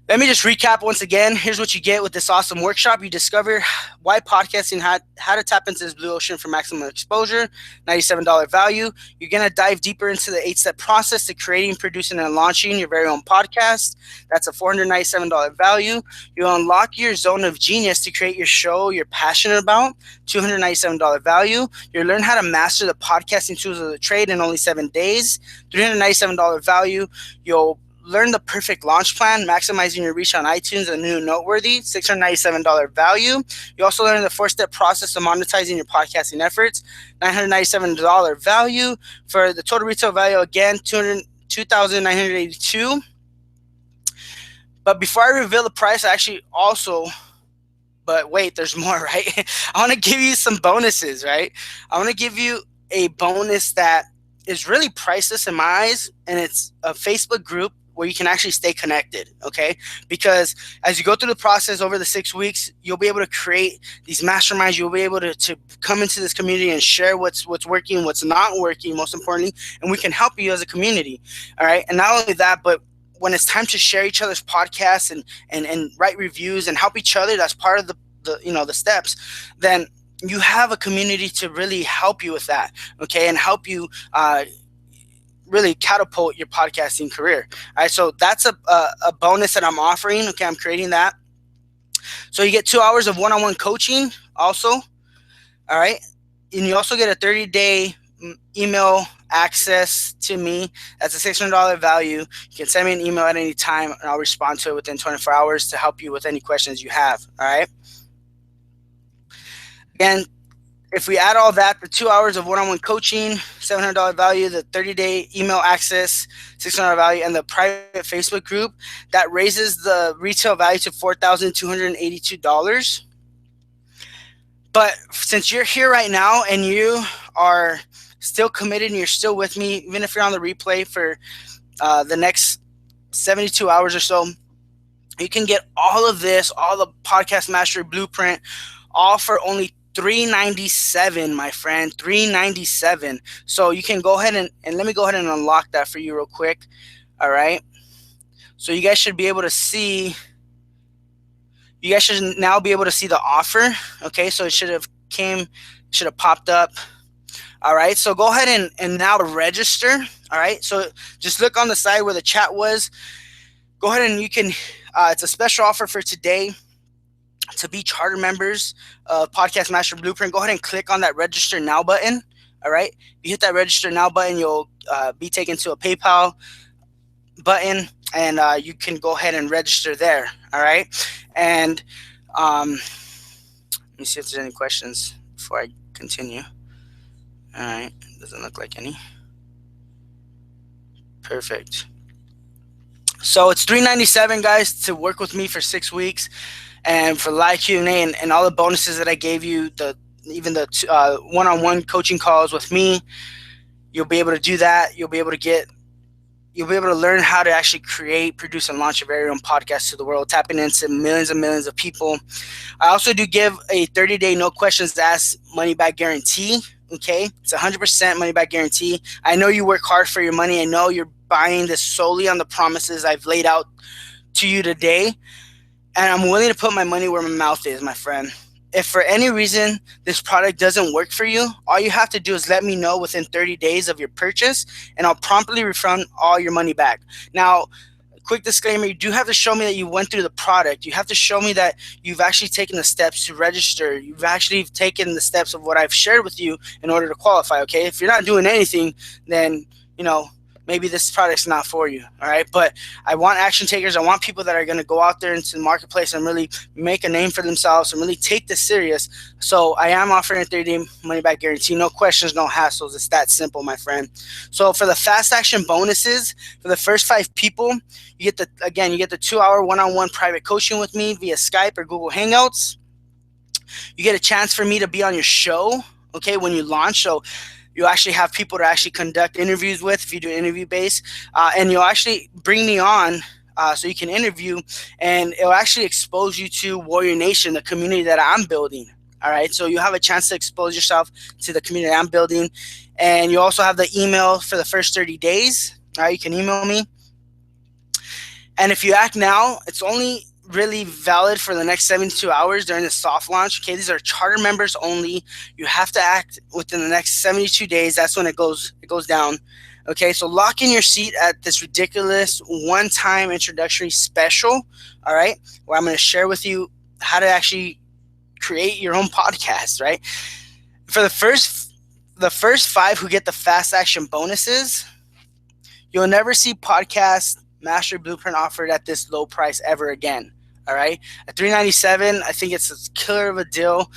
let me just recap once again. Here's what you get with this awesome workshop. You discover why podcasting, how to tap into this blue ocean for maximum exposure, $97 value. You're going to dive deeper into the 8-step process to creating, producing, and launching your very own podcast. That's a $497 value. You unlock your zone of genius to create your show you're passionate about, $297 value. You learn how to master the podcasting tools of the trade in only 7 days, $397 value. You'll learn the perfect launch plan, maximizing your reach on iTunes and new noteworthy, $697 value. You also learn the 4-step process of monetizing your podcasting efforts, $997 value. For the total retail value, again, $2,982. But before I reveal the price, I actually also, but wait, there's more, right? I want to give you some bonuses, right? I want to give you a bonus that is really priceless in my eyes, and it's a Facebook group where you can actually stay connected, okay? Because as you go through the process over the 6 weeks, you'll be able to create these masterminds. You'll be able to come into this community and share what's working, what's not working, most importantly, and we can help you as a community, all right? And not only that, but when it's time to share each other's podcasts and write reviews and help each other, that's part of the steps, then you have a community to really help you with that, okay, and help you really catapult your podcasting career. All right, so that's a bonus that I'm offering. Okay, I'm creating that. So you get 2 hours of one-on-one coaching also. All right, and you also get a 30-day email access to me. That's a $600 value. You can send me an email at any time, and I'll respond to it within 24 hours to help you with any questions you have. All right. Again, if we add all that, the 2 hours of one-on-one coaching, $700 value, the 30-day email access, $600 value, and the private Facebook group, that raises the retail value to $4,282. But since you're here right now and you are still committed and you're still with me, even if you're on the replay for the next 72 hours or so, you can get all of this, all the podcast mastery blueprint, all for only $397, my friend, $397. So you can go ahead and let me go ahead and unlock that for you real quick. All right. So you guys should be able to see. You guys should now be able to see the offer. Okay. So it should have popped up. All right. So go ahead and now register. All right. So just look on the side where the chat was. Go ahead and you can. It's a special offer for today. To be charter members of Podcast Master Blueprint, go ahead and click on that register now button. All right. If you hit that register now button, you'll be taken to a PayPal button, and you can go ahead and register there. All right. And let me see if there's any questions before I continue. All right. Doesn't look like any. Perfect. So it's $397, guys, to work with me for 6 weeks. And for live Q&A and all the bonuses that I gave you, even the one-on-one coaching calls with me, you'll be able to do that. You'll be able to learn how to actually create, produce, and launch your very own podcast to the world, tapping into millions and millions of people. I also do give a 30-day no questions asked money back guarantee. Okay, it's 100% money back guarantee. I know you work hard for your money. I know you're buying this solely on the promises I've laid out to you today, and I'm willing to put my money where my mouth is, my friend. If for any reason this product doesn't work for you, all you have to do is let me know within 30 days of your purchase, and I'll promptly refund all your money back. Now, quick disclaimer, you do have to show me that you went through the product. You have to show me that you've actually taken the steps to register. You've actually taken the steps of what I've shared with you in order to qualify, okay? If you're not doing anything, then, maybe this product's not for you, all right? But I want action takers. I want people that are going to go out there into the marketplace and really make a name for themselves and really take this serious. So I am offering a 30-day money-back guarantee. No questions, no hassles. It's that simple, my friend. So for the fast action bonuses, for the first 5 people, you get the 2-hour one-on-one private coaching with me via Skype or Google Hangouts. You get a chance for me to be on your show, okay, when you launch. So you'll actually have people to actually conduct interviews with if you do interview based, and you'll actually bring me on so you can interview, and it'll actually expose you to Warrior Nation, the community that I'm building. All right, so you have a chance to expose yourself to the community I'm building, and you also have the email for the first 30 days. All right, you can email me, and if you act now, it's only really valid for the next 72 hours during the soft launch. Okay, these are charter members only. You have to act within the next 72 days. That's when it goes down. Okay, so lock in your seat at this ridiculous one-time introductory special, all right, where I'm going to share with you how to actually create your own podcast, right? For the first 5 who get the fast action bonuses, you'll never see podcast master blueprint offered at this low price ever again. All right, at $397, I think it's a killer of a deal.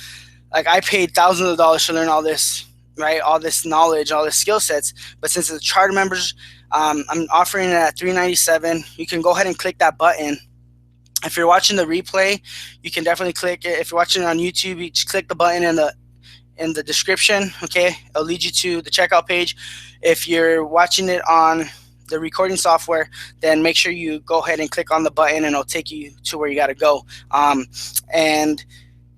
Like, I paid thousands of dollars to learn all this, right? All this knowledge, all the skill sets. But since it's charter members, I'm offering it at $397. You can go ahead and click that button. If you're watching the replay, you can definitely click it. If you're watching it on YouTube, you just click the button in the description. Okay, it'll lead you to the checkout page. If you're watching it on the recording software, then make sure you go ahead and click on the button, and it'll take you to where you got to go. And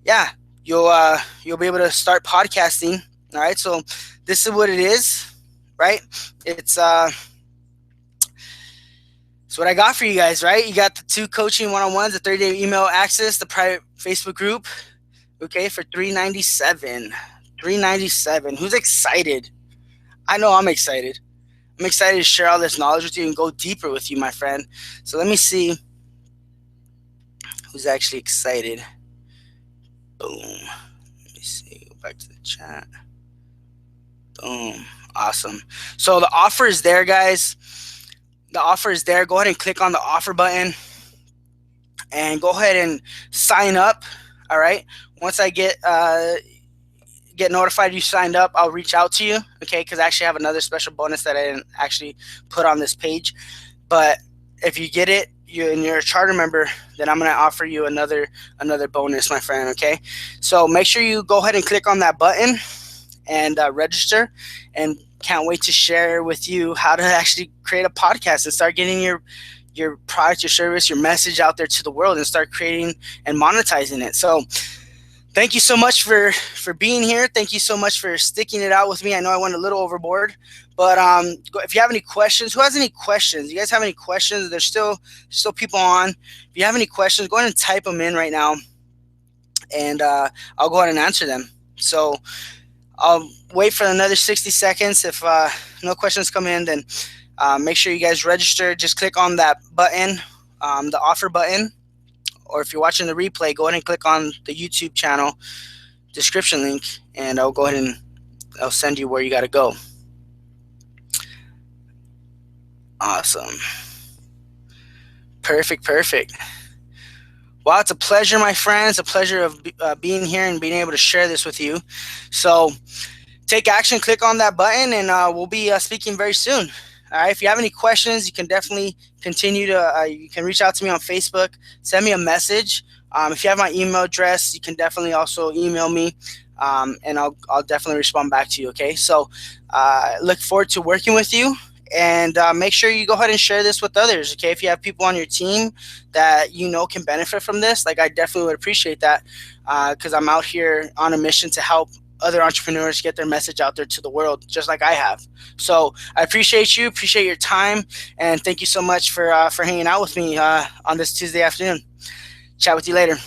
yeah, you'll be able to start podcasting. All right, so this is what it is, right? It's what I got for you guys, right? You got the 2 coaching one-on-ones, the 30-day email access, the private Facebook group, okay, for $397. $397. Who's excited? I know I'm excited. I'm excited to share all this knowledge with you and go deeper with you, my friend. So let me see who's actually excited. Boom. Let me see. Go back to the chat. Boom. Awesome. So the offer is there, guys. The offer is there. Go ahead and click on the offer button and go ahead and sign up. All right. Once I get notified you signed up, I'll reach out to you, okay, because I actually have another special bonus that I didn't actually put on this page. But if you get it, you're a charter member, then I'm going to offer you another bonus, my friend, okay? So make sure you go ahead and click on that button and register, and can't wait to share with you how to actually create a podcast and start getting your product, your service, your message out there to the world and start creating and monetizing it. So thank you so much for being here. Thank you so much for sticking it out with me. I know I went a little overboard, but if you have any questions, who has any questions? You guys have any questions? There's still people on. If you have any questions, go ahead and type them in right now, and I'll go ahead and answer them. So I'll wait for another 60 seconds. If no questions come in, then make sure you guys register. Just click on that button, the offer button. Or if you're watching the replay, go ahead and click on the YouTube channel description link, and I'll go ahead and I'll send you where you got to go. Awesome. Perfect. Well, it's a pleasure, my friends. A pleasure of being here and being able to share this with you. So take action, click on that button, and we'll be speaking very soon. All right. If you have any questions, you can definitely continue to, you can reach out to me on Facebook, send me a message. If you have my email address, you can definitely also email me, and I'll definitely respond back to you. Okay, so look forward to working with you. And make sure you go ahead and share this with others. Okay, if you have people on your team that you know can benefit from this, like I definitely would appreciate that, because I'm out here on a mission to help other entrepreneurs get their message out there to the world, just like I have. So I appreciate you, appreciate your time, and thank you so much for hanging out with me on this Tuesday afternoon. Chat with you later.